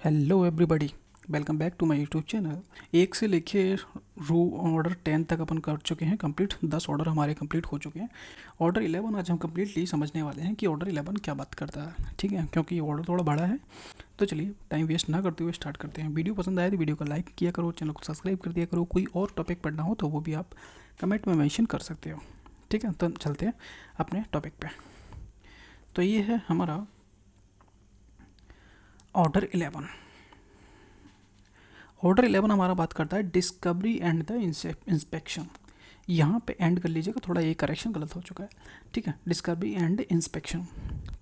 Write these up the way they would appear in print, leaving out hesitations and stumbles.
Hello everybody, welcome back to my YouTube channel. एक से लेके रू ऑर्डर 10 तक अपन कर चुके हैं कंप्लीट। 10 ऑर्डर हमारे कंप्लीट हो चुके हैं। ऑर्डर 11 आज हम कंप्लीटली समझने वाले हैं कि ऑर्डर 11 क्या बात करता है। ठीक है, क्योंकि ये ऑर्डर थोड़ा बड़ा है। तो चलिए टाइम वेस्ट ना करते हुए स्टार्ट करते हैं। वीडियो पसंद आए तो वीडियो को लाइक किया करो, चैनल को सब्सक्राइब कर दिया करो। कोई और टॉपिक पढ़ना हो तो वो भी आप कमेंट में मेंशन कर सकते हो। ठीक है, तो चलते हैं अपने टॉपिक पे। तो ये है हमारा ऑर्डर 11। ऑर्डर 11 हमारा बात करता है डिस्कवरी एंड द इंस्पेक्शन। यहाँ पे एंड कर लीजिएगा, थोड़ा ये करेक्शन गलत हो चुका है। ठीक है, डिस्कवरी एंड इंस्पेक्शन।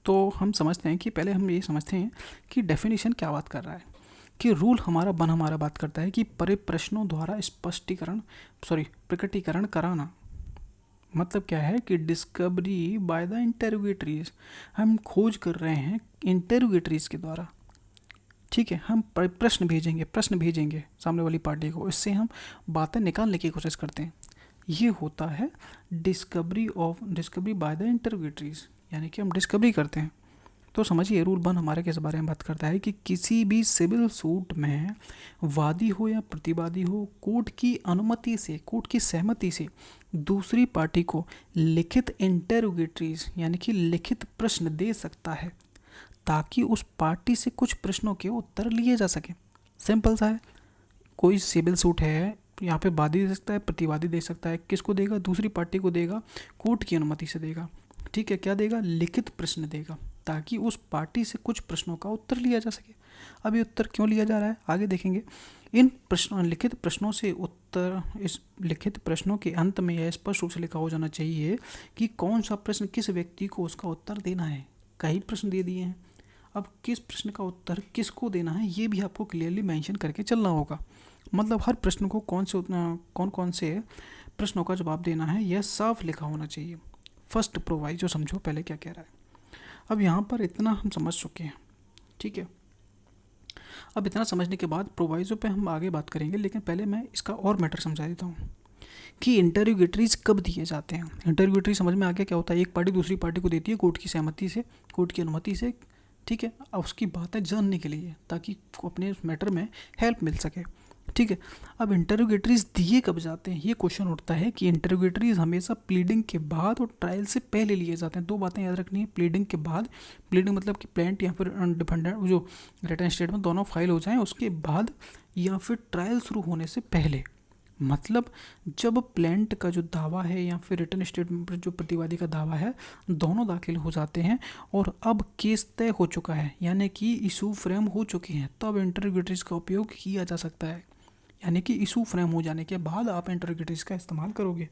तो हम समझते हैं कि पहले हम ये समझते हैं कि डेफिनेशन क्या बात कर रहा है। कि रूल हमारा बात करता है कि परिप्रश्नों द्वारा प्रकटीकरण कराना। मतलब क्या है कि डिस्कवरी बाय द इंटेरोगेटरीज, हम खोज कर रहे हैं इंटेरोगेटरीज के द्वारा। ठीक है, हम प्रश्न भेजेंगे सामने वाली पार्टी को। इससे हम बातें निकालने की कोशिश करते हैं। ये होता है डिस्कवरी बाय द इंटरोगेटरीज, यानी कि हम डिस्कवरी करते हैं। तो समझिए रूल 1 हमारे किस बारे में बात करता है कि किसी भी सिविल सूट में वादी हो या प्रतिवादी हो, कोर्ट की अनुमति से, कोर्ट की सहमति से दूसरी पार्टी को लिखित इंटरोगेटरीज यानी कि लिखित प्रश्न दे सकता है, ताकि उस पार्टी से कुछ प्रश्नों के उत्तर लिए जा सके। सिंपल सा है। कोई सिविल सूट है, यहाँ पे वादी दे सकता है, प्रतिवादी दे सकता है। किसको देगा? दूसरी पार्टी को देगा, कोर्ट की अनुमति से देगा। ठीक है, क्या देगा? लिखित प्रश्न देगा, ताकि उस पार्टी से कुछ प्रश्नों का उत्तर लिया जा सके। अब ये उत्तर क्यों लिया जा रहा है आगे देखेंगे। इन लिखित प्रश्नों से उत्तर, इस लिखित प्रश्नों के अंत में यह स्पष्ट रूप से लिखा हो जाना चाहिए कि कौन सा प्रश्न किस व्यक्ति को उसका उत्तर देना है। कई प्रश्न दे दिए हैं, अब किस प्रश्न का उत्तर किसको देना है ये भी आपको क्लियरली मेंशन करके चलना होगा। मतलब हर प्रश्न को कौन कौन से प्रश्नों का जवाब देना है यह साफ लिखा होना चाहिए। फर्स्ट प्रोवाइजो समझो पहले क्या कह रहा है। अब यहाँ पर इतना हम समझ चुके हैं। ठीक है, अब इतना समझने के बाद प्रोवाइजो पे हम आगे बात करेंगे, लेकिन पहले मैं इसका और मैटर समझा देता हूँ कि इंटरोगेटरीज कब दिए जाते हैं। इंटरोगेटरी समझ में आ गया क्या होता है? एक पार्टी दूसरी पार्टी को देती है कोर्ट की सहमति से, कोर्ट की अनुमति से। ठीक है, अब उसकी बातें जानने के लिए, ताकि अपने उस मैटर में हेल्प मिल सके। ठीक है, अब इंटरोगेटरीज दिए कब जाते हैं ये क्वेश्चन उठता है कि इंटरोगेटरीज हमेशा प्लीडिंग के बाद और ट्रायल से पहले लिए जाते हैं। दो बातें याद रखनी है, प्लीडिंग के बाद। प्लीडिंग मतलब कि प्लेंट या फिर डिफेंडेंट जो रिटन स्टेटमेंट दोनों फाइल हो जाएं उसके बाद, या फिर ट्रायल शुरू होने से पहले। मतलब जब प्लेंट का जो दावा है या फिर रिटन स्टेटमेंट पर जो प्रतिवादी का दावा है, दोनों दाखिल हो जाते हैं और अब केस तय हो चुका है, यानी कि इशू फ्रेम हो चुके हैं, तब इंटरोगेटरीज का उपयोग किया जा सकता है। यानी कि इशू फ्रेम हो जाने के बाद आप इंटरोगेटरीज का इस्तेमाल करोगे।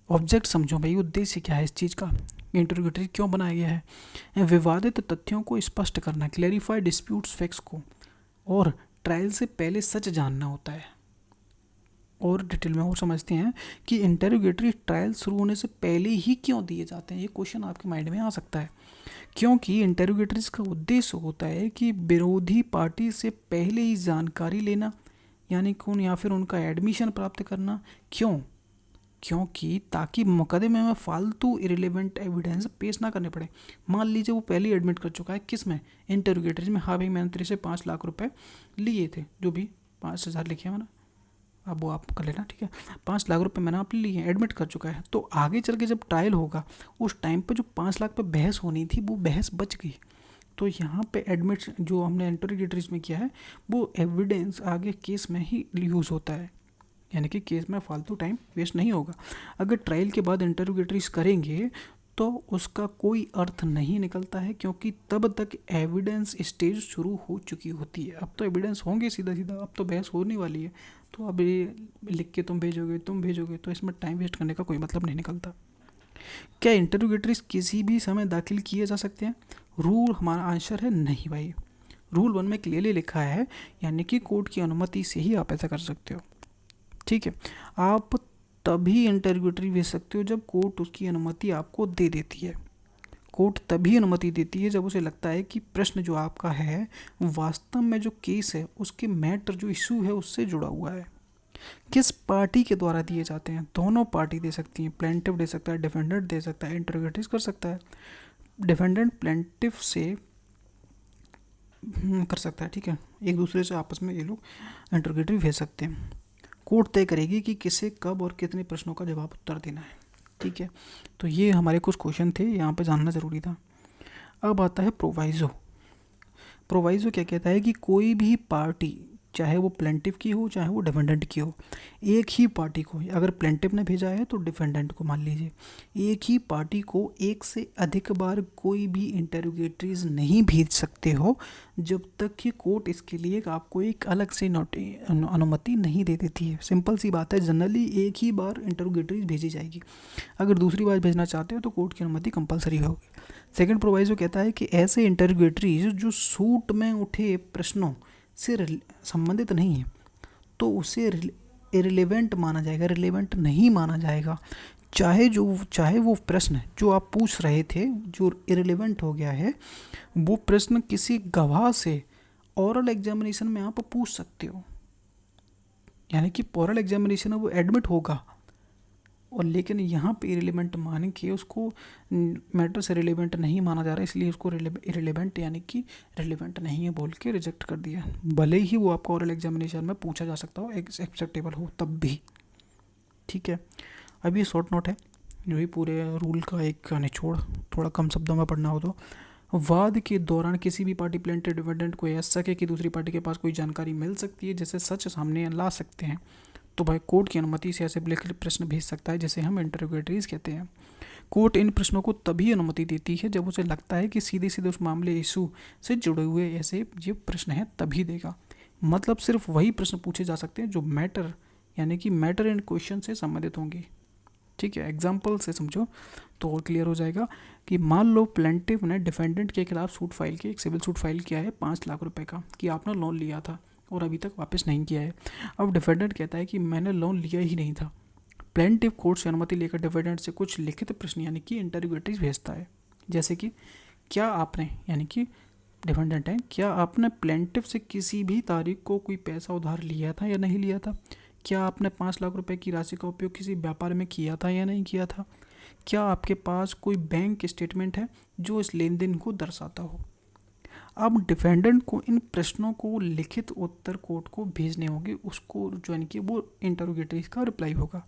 ऑब्जेक्ट समझो भाई, उद्देश्य क्या है इस चीज़ का, इंटरोगेटरी क्यों बनाया गया है? विवादित तथ्यों को स्पष्ट करना, क्लैरिफाई डिस्प्यूट्स फैक्ट्स को, और ट्रायल से पहले सच जानना होता है। और डिटेल में और समझते हैं कि इंटरोगेटरी ट्रायल शुरू होने से पहले ही क्यों दिए जाते हैं। ये क्वेश्चन आपके माइंड में आ सकता है, क्योंकि इंटरोगेटरीज का उद्देश्य होता है कि विरोधी पार्टी से पहले ही जानकारी लेना, यानी कौन, या फिर उनका एडमिशन प्राप्त करना। क्यों? क्योंकि ताकि मुकदमे में फालतू इरेलीवेंट एविडेंस पेश ना करने पड़े। मान लीजिए वो पहले ही एडमिट कर चुका है, किस में? इंटरोगेटरीज में। हाँ भाई, मैंने तेरे से 5 लाख रुपए लिए थे, जो भी 5,000 लिखे हैं मैंने, अब वो आप कर लेना। ठीक है, 5 लाख रुपए मैंने आप लिए, एडमिट कर चुका है। तो आगे चल के जब ट्रायल होगा, उस टाइम पे जो 5 लाख पे बहस होनी थी वो बहस बच गई। तो यहाँ पे एडमिट जो हमने इंटरोगेटरीज में किया है वो एविडेंस आगे केस में ही यूज़ होता है, यानी कि केस में फालतू टाइम वेस्ट नहीं होगा। अगर ट्रायल के बाद इंटरोगेटरीज करेंगे तो उसका कोई अर्थ नहीं निकलता है, क्योंकि तब तक एविडेंस स्टेज शुरू हो चुकी होती है। अब तो एविडेंस होंगे सीधा सीधा, अब तो बहस होने वाली है। तो अब ये लिख के तुम भेजोगे तो इसमें टाइम वेस्ट करने का कोई मतलब नहीं निकलता। क्या इंटरोगेटरीज किसी भी समय दाखिल किए जा सकते हैं? रूल हमारा आंसर है नहीं भाई। रूल 1 में क्लियरली लिखा है, यानी कि कोर्ट की अनुमति से ही आप ऐसा कर सकते हो। ठीक है, आप तभी इंटरोगेटरी भेज सकते हो जब कोर्ट उसकी अनुमति आपको दे देती है। कोर्ट तभी अनुमति देती है जब उसे लगता है कि प्रश्न जो आपका है वास्तव में जो केस है उसके मैटर, जो इशू है, उससे जुड़ा हुआ है। किस पार्टी के द्वारा दिए जाते हैं? दोनों पार्टी दे सकती हैं। प्लेंटिफ दे सकता है, डिफेंडेंट दे सकता है, इंटरोगेटरीज कर सकता है। डिफेंडेंट प्लेंटिफ से कर सकता है, ठीक है। एक दूसरे से आपस में ये लोग इंटरोगेटरी भेज सकते हैं। कोर्ट तय करेगी कि किसे कब और कितने प्रश्नों का जवाब उत्तर देना है, ठीक है। तो ये हमारे कुछ क्वेश्चन थे, यहाँ पे जानना ज़रूरी था। अब आता है प्रोवाइज़ो। प्रोवाइज़ो क्या कहता है कि कोई भी पार्टी, चाहे वो प्लेंटिफ की हो चाहे वो डिफेंडेंट की हो, एक ही पार्टी को, अगर प्लेंटिफ ने भेजा है तो डिफेंडेंट को मान लीजिए, एक ही पार्टी को एक से अधिक बार कोई भी इंटरोगेटरीज नहीं भेज सकते हो जब तक कि कोर्ट इसके लिए आपको एक अलग से अनुमति नहीं दे देती है। सिंपल सी बात है, जनरली एक ही बार इंटरोगेटरीज भेजी जाएगी, अगर दूसरी बार भेजना चाहते हो तो कोर्ट की अनुमति कंपलसरी होगी। सेकंड प्रोवाइजो कहता है कि ऐसे इंटरोगेटरीज जो सूट में उठे प्रश्नों से संबंधित नहीं है तो उसे इरिलेवेंट माना जाएगा, रिलेवेंट नहीं माना जाएगा। चाहे वो प्रश्न जो आप पूछ रहे थे जो इरिलेवेंट हो गया है, वो प्रश्न किसी गवाह से ओरल एग्जामिनेशन में आप पूछ सकते हो, यानी कि ओरल एग्जामिनेशन में वो एडमिट होगा, और लेकिन यहाँ पे इरिलेवेंट मान के उसको मैटर से रिलेवेंट नहीं माना जा रहा है, इसलिए उसको इरिलेवेंट यानी कि रिलेवेंट नहीं है बोल के रिजेक्ट कर दिया। भले ही वो आपको ओरल एग्जामिनेशन में पूछा जा सकता हो, एक्सेप्टेबल हो तब भी, ठीक है। अब ये शॉर्ट नोट है, जो ही पूरे रूल का एक निचोड़, थोड़ा कम शब्दों में पढ़ना हो तो, वाद के दौरान किसी भी पार्टी प्लेंटिव डिफेंडेंट को यह सके कि दूसरी पार्टी के पास कोई जानकारी मिल सकती है जैसे सच सामने ला सकते हैं, तो भाई कोर्ट की अनुमति से ऐसे लिखित प्रश्न भेज सकता है जिसे हम इंटरोगेटरीज कहते हैं। कोर्ट इन प्रश्नों को तभी अनुमति देती है जब उसे लगता है कि सीधे सीधे उस मामले इशू से जुड़े हुए ऐसे ये प्रश्न हैं, तभी देगा। मतलब सिर्फ वही प्रश्न पूछे जा सकते हैं जो मैटर यानी कि मैटर एंड क्वेश्चन से संबंधित होंगे, ठीक है। एग्जाम्पल से समझो तो और क्लियर हो जाएगा कि मान लो प्लेंटिव ने डिफेंडेंट के खिलाफ सूट फाइल किया, एक सिविल सूट फाइल किया है 5 लाख रुपए का, कि आपने लोन लिया था और अभी तक वापस नहीं किया है। अब डिफेंडेंट कहता है कि मैंने लोन लिया ही नहीं था। प्लेंटिव कोर्ट से अनुमति लेकर डिफेंडेंट से कुछ लिखित प्रश्न यानी कि इंटरोगेटरीज भेजता है, जैसे कि क्या आपने, यानी कि डिफेंडेंट है, क्या आपने प्लेंटिव से किसी भी तारीख को कोई पैसा उधार लिया था या नहीं लिया था? क्या आपने 5 लाख रुपए की राशि का उपयोग किसी व्यापार में किया था या नहीं किया था? क्या आपके पास कोई बैंक स्टेटमेंट है जो इस लेन देन को दर्शाता हो? अब डिफेंडेंट को इन प्रश्नों को लिखित उत्तर कोर्ट को भेजने होंगे, उसको जो है कि वो इंटरोगेटरीज का रिप्लाई होगा।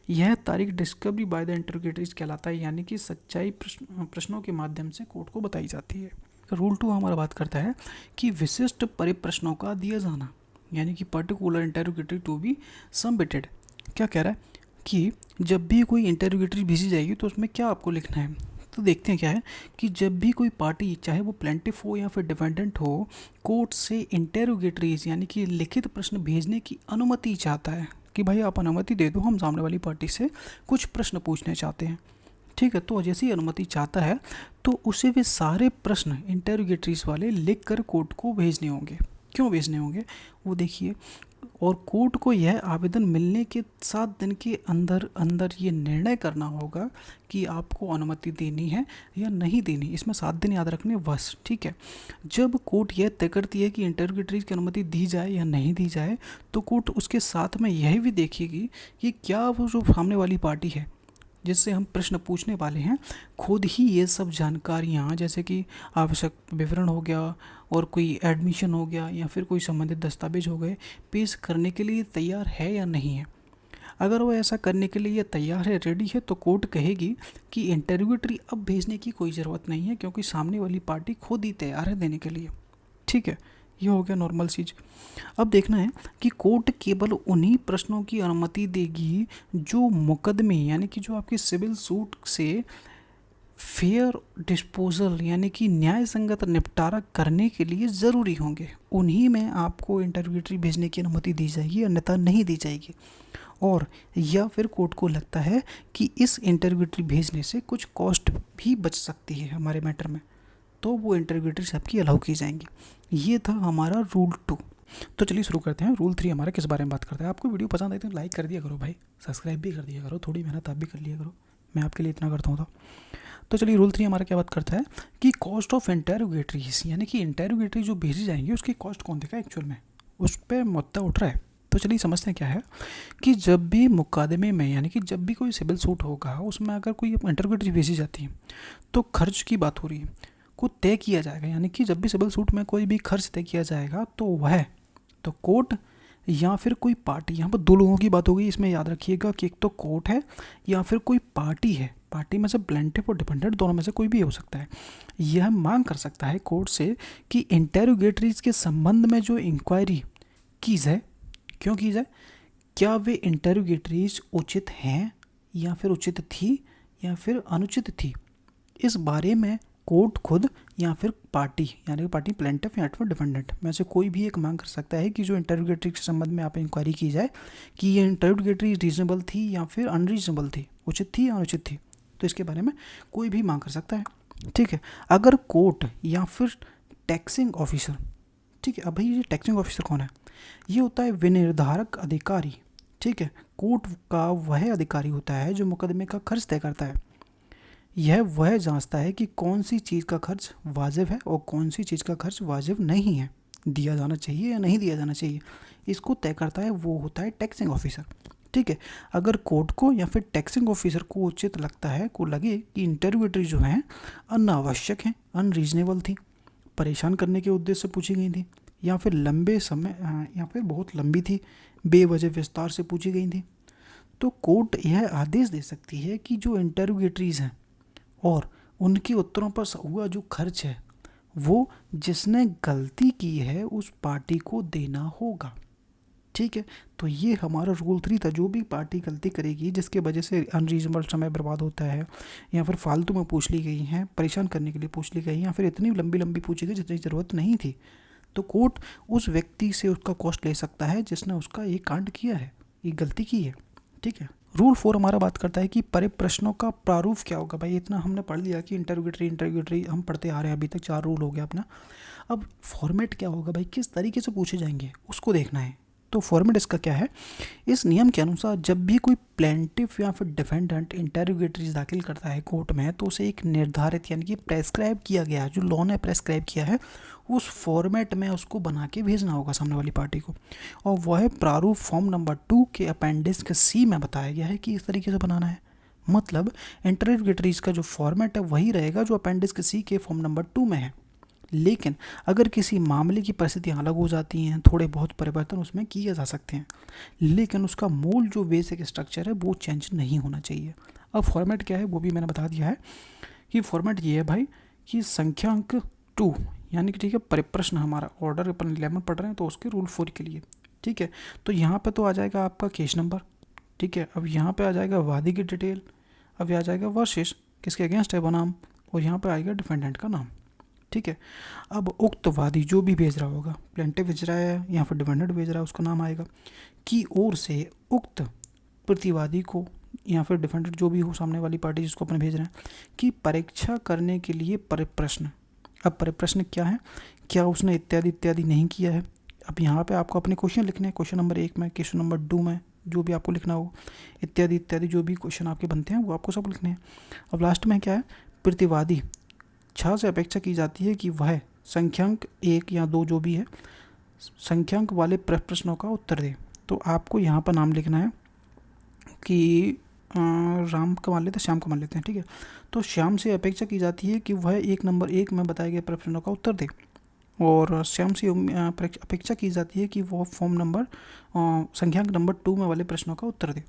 यह तारीख डिस्कवरी बाय द इंटरोगेटरीज कहलाता है, यानी कि सच्चाई प्रश्नों के माध्यम से कोर्ट को बताई जाती है। रूल 2 हमारा बात करता है कि विशिष्ट परिप्रश्नों का दिया जाना, यानी कि पर्टिकुलर इंटरोगेटरी टू बी सबमिटेड। क्या कह रहा है कि जब भी कोई इंटरोगेटरी भेजी जाएगी तो उसमें क्या आपको लिखना है। तो देखते हैं क्या है कि जब भी कोई पार्टी, चाहे वो प्लेंटिफ हो या फिर डिफेंडेंट हो, कोर्ट से इंटरोगेटरीज यानी कि लिखित प्रश्न भेजने की अनुमति चाहता है कि भाई आप अनुमति दे दो, हम सामने वाली पार्टी से कुछ प्रश्न पूछने चाहते हैं, ठीक है। तो जैसे ही अनुमति चाहता है तो उसे वे सारे प्रश्न इंटरोगेटरीज वाले लिख कर कोर्ट को भेजने होंगे। क्यों भेजने होंगे वो देखिए, और कोर्ट को यह आवेदन मिलने के 7 दिन के अंदर अंदर ये निर्णय करना होगा कि आपको अनुमति देनी है या नहीं देनी। इसमें 7 दिन याद रखने बस, ठीक है। जब कोर्ट यह तय करती है कि इंटरोगेटरीज की अनुमति दी जाए या नहीं दी जाए, तो कोर्ट उसके साथ में यह भी देखेगी कि क्या वो जो सामने वाली पार्टी है जिससे हम प्रश्न पूछने वाले हैं, खुद ही ये सब जानकारियाँ, जैसे कि आवश्यक विवरण हो गया और कोई एडमिशन हो गया या फिर कोई संबंधित दस्तावेज हो गए, पेश करने के लिए तैयार है या नहीं है। अगर वो ऐसा करने के लिए तैयार है, रेडी है, तो कोर्ट कहेगी कि इंटरोगेटरी अब भेजने की कोई ज़रूरत नहीं है क्योंकि सामने वाली पार्टी खुद ही तैयार है देने के लिए, ठीक है। ये हो गया नॉर्मल चीज़। अब देखना है कि कोर्ट केवल उन्हीं प्रश्नों की अनुमति देगी जो मुकदमे यानी कि जो आपके सिविल सूट से फेयर डिस्पोजल यानी कि न्याय संगत निपटारा करने के लिए ज़रूरी होंगे, उन्हीं में आपको इंटरोगेटरी भेजने की अनुमति दी जाएगी, अन्यथा नहीं दी जाएगी। और या फिर कोर्ट को लगता है कि इस इंटरोगेटरी भेजने से कुछ कॉस्ट भी बच सकती है हमारे मैटर में, तो वो इंटरोगेटरी सबकी अलाउ की जाएंगी। ये था हमारा रूल 2। तो चलिए शुरू करते हैं। रूल 3 हमारा किस बारे में बात करता है। आपको वीडियो पसंद आई तो लाइक कर दिया करो भाई, सब्सक्राइब भी कर दिया करो, थोड़ी मेहनत आप भी कर लिया करो, मैं आपके लिए इतना करता हूँ। तो चलिए रूल 3 हमारा क्या बात करता है कि कॉस्ट ऑफ इंटरोगेटरीज, यानी कि इंटरोगेटरी जो भेजी जाएंगी उसकी कॉस्ट कौन देगा एक्चुअल में, उस पर मुद्दा उठ रहा है। तो चलिए समझते हैं क्या है कि जब भी मुकदमे में यानी कि जब भी कोई सिविल सूट होगा उसमें अगर कोई इंटरोगेटरी भेजी जाती है तो खर्च की बात हो रही है, को तय किया जाएगा, यानी कि जब भी सिविल सूट में कोई भी खर्च तय किया जाएगा तो वह तो कोर्ट या फिर कोई पार्टी, यहाँ पर दो लोगों की बात हो गई, इसमें याद रखिएगा कि एक तो कोर्ट है या फिर कोई पार्टी है। पार्टी में से प्लेंटिफ और डिफेंडेंट दोनों में से कोई भी हो सकता है। यह मांग कर सकता है कोर्ट से कि इंटेरोगेटरीज के संबंध में जो इंक्वायरी की जाए, क्यों की जाए, क्या वे इंटेरोगेटरीज उचित हैं या फिर उचित थी या फिर अनुचित थी, इस बारे में कोर्ट खुद या फिर पार्टी, यानी कि पार्टी प्लेंटिफ या फिर डिफेंडेंट में से कोई भी एक मांग कर सकता है कि जो इंटेरोगेटरी के संबंध में आप इंक्वायरी की जाए कि ये इंटेरोगेटरी रीजनेबल थी या फिर अनरीजनेबल थी, उचित थी या अनुचित थी, तो इसके बारे में कोई भी मांग कर सकता है। ठीक है, अगर कोर्ट या फिर टैक्सिंग ऑफिसर, ठीक है, अब भाई ये टैक्सिंग ऑफिसर कौन है, ये होता है विनिर्धारक अधिकारी। ठीक है, कोर्ट का वह अधिकारी होता है जो मुकदमे का खर्च तय करता है। यह वह जांचता है कि कौन सी चीज़ का खर्च वाजिब है और कौन सी चीज़ का खर्च वाजिब नहीं है, दिया जाना चाहिए या नहीं दिया जाना चाहिए, इसको तय करता है वो होता है टैक्सिंग ऑफिसर। ठीक है, अगर कोर्ट को या फिर टैक्सिंग ऑफिसर को उचित लगता है, को लगे कि इंटेरोगेटरी जो हैं अनावश्यक हैं, अनरीजनेबल थी, परेशान करने के उद्देश्य से पूछी गई थी, या फिर लंबे समय या फिर बहुत लंबी थी, बेवजह विस्तार से पूछी गई थी, तो कोर्ट यह आदेश दे सकती है कि जो इंटेरोगेटरीज हैं और उनके उत्तरों पर हुआ जो खर्च है वो जिसने गलती की है उस पार्टी को देना होगा। ठीक है, तो ये हमारा रूल 3 था। जो भी पार्टी गलती करेगी जिसके वजह से अनरीजनेबल समय बर्बाद होता है या फिर फालतू में पूछ ली गई हैं, परेशान करने के लिए पूछ ली गई या फिर इतनी लंबी लंबी पूछी गई जितनी ज़रूरत नहीं थी, तो कोर्ट उस व्यक्ति से उसका कॉस्ट ले सकता है जिसने उसका ये कांड किया है, ये गलती की है। ठीक है, रूल 4 हमारा बात करता है कि परिप्रश्नों का प्रारूप क्या होगा। भाई इतना हमने पढ़ लिया कि इंटेरोगेटरी हम पढ़ते आ रहे हैं, अभी तक 4 रूल हो गया अपना। अब फॉर्मेट क्या होगा भाई, किस तरीके से पूछे जाएंगे उसको देखना है। तो फॉर्मेट इसका क्या है, इस नियम के अनुसार जब भी कोई प्लेंटिफ या फिर डिफेंडेंट इंटेरोगेटरीज दाखिल करता है कोर्ट में, तो उसे एक निर्धारित यानी कि प्रेस्क्राइब किया गया, जो लॉ ने प्रेस्क्राइब किया है, उस फॉर्मेट में उसको बना के भेजना होगा सामने वाली पार्टी को, और वह प्रारूप फॉर्म नंबर 2 के अपेंडिक्स C में बताया गया है कि इस तरीके से बनाना है। मतलब इंटेरोगेटरीज का जो फॉर्मेट है वही रहेगा जो अपेंडिक्स C के फॉर्म नंबर 2 में है, लेकिन अगर किसी मामले की परिस्थितियाँ अलग हो जाती हैं, थोड़े बहुत परिवर्तन उसमें किए जा सकते हैं, लेकिन उसका मूल जो बेसिक स्ट्रक्चर है वो चेंज नहीं होना चाहिए। अब फॉर्मेट क्या है वो भी मैंने बता दिया है कि फॉर्मेट ये है भाई कि संख्यांक 2 यानी कि ठीक है परिप्रश्न, हमारा ऑर्डर अपन 11 पढ़ रहे हैं तो उसके रूल 4 के लिए। ठीक है, तो यहाँ पे तो आ जाएगा आपका केस नंबर। ठीक है, अब यहाँ पे आ जाएगा वादी की डिटेल, अब आ जाएगा वर्सेस किसके अगेंस्ट है वो नाम, और यहाँ पे आएगा डिफेंडेंट का नाम। ठीक है, अब उक्त वादी जो भी भेज रहा होगा, प्लेंटिफ भेज रहा है या फिर डिफेंडेंट भेज रहा है, उसका नाम आएगा की ओर से उक्त प्रतिवादी को या फिर डिफेंडेंट जो भी हो सामने वाली पार्टी जिसको अपने भेज रहे हैं कि परीक्षा करने के लिए परिप्रश्न। अब परिप्रश्न क्या है, क्या उसने इत्यादि इत्यादि नहीं किया है। अब यहाँ पे आपको अपने क्वेश्चन लिखने हैं, क्वेश्चन नंबर 1 में, क्वेश्चन नंबर 2 में, जो भी आपको लिखना हो, इत्यादि इत्यादि जो भी क्वेश्चन आपके बनते हैं वो आपको सब लिखने हैं। अब लास्ट में क्या है, प्रतिवादी छा से अपेक्षा की जाती है कि वह संख्यांक 1 या 2 जो भी है संख्यांक वाले प्रश्नों का उत्तर दे। तो आपको यहाँ पर नाम लिखना है कि राम का मान लेते हैं, श्याम का मान लेते हैं। ठीक है, तो श्याम से अपेक्षा की जाती है कि वह 1 नंबर 1 में बताए गए प्रश्नों का उत्तर दे, और श्याम से अपेक्षा की जाती है कि वह फॉर्म नंबर संख्यांक नंबर 2 में वाले प्रश्नों का उत्तर दे।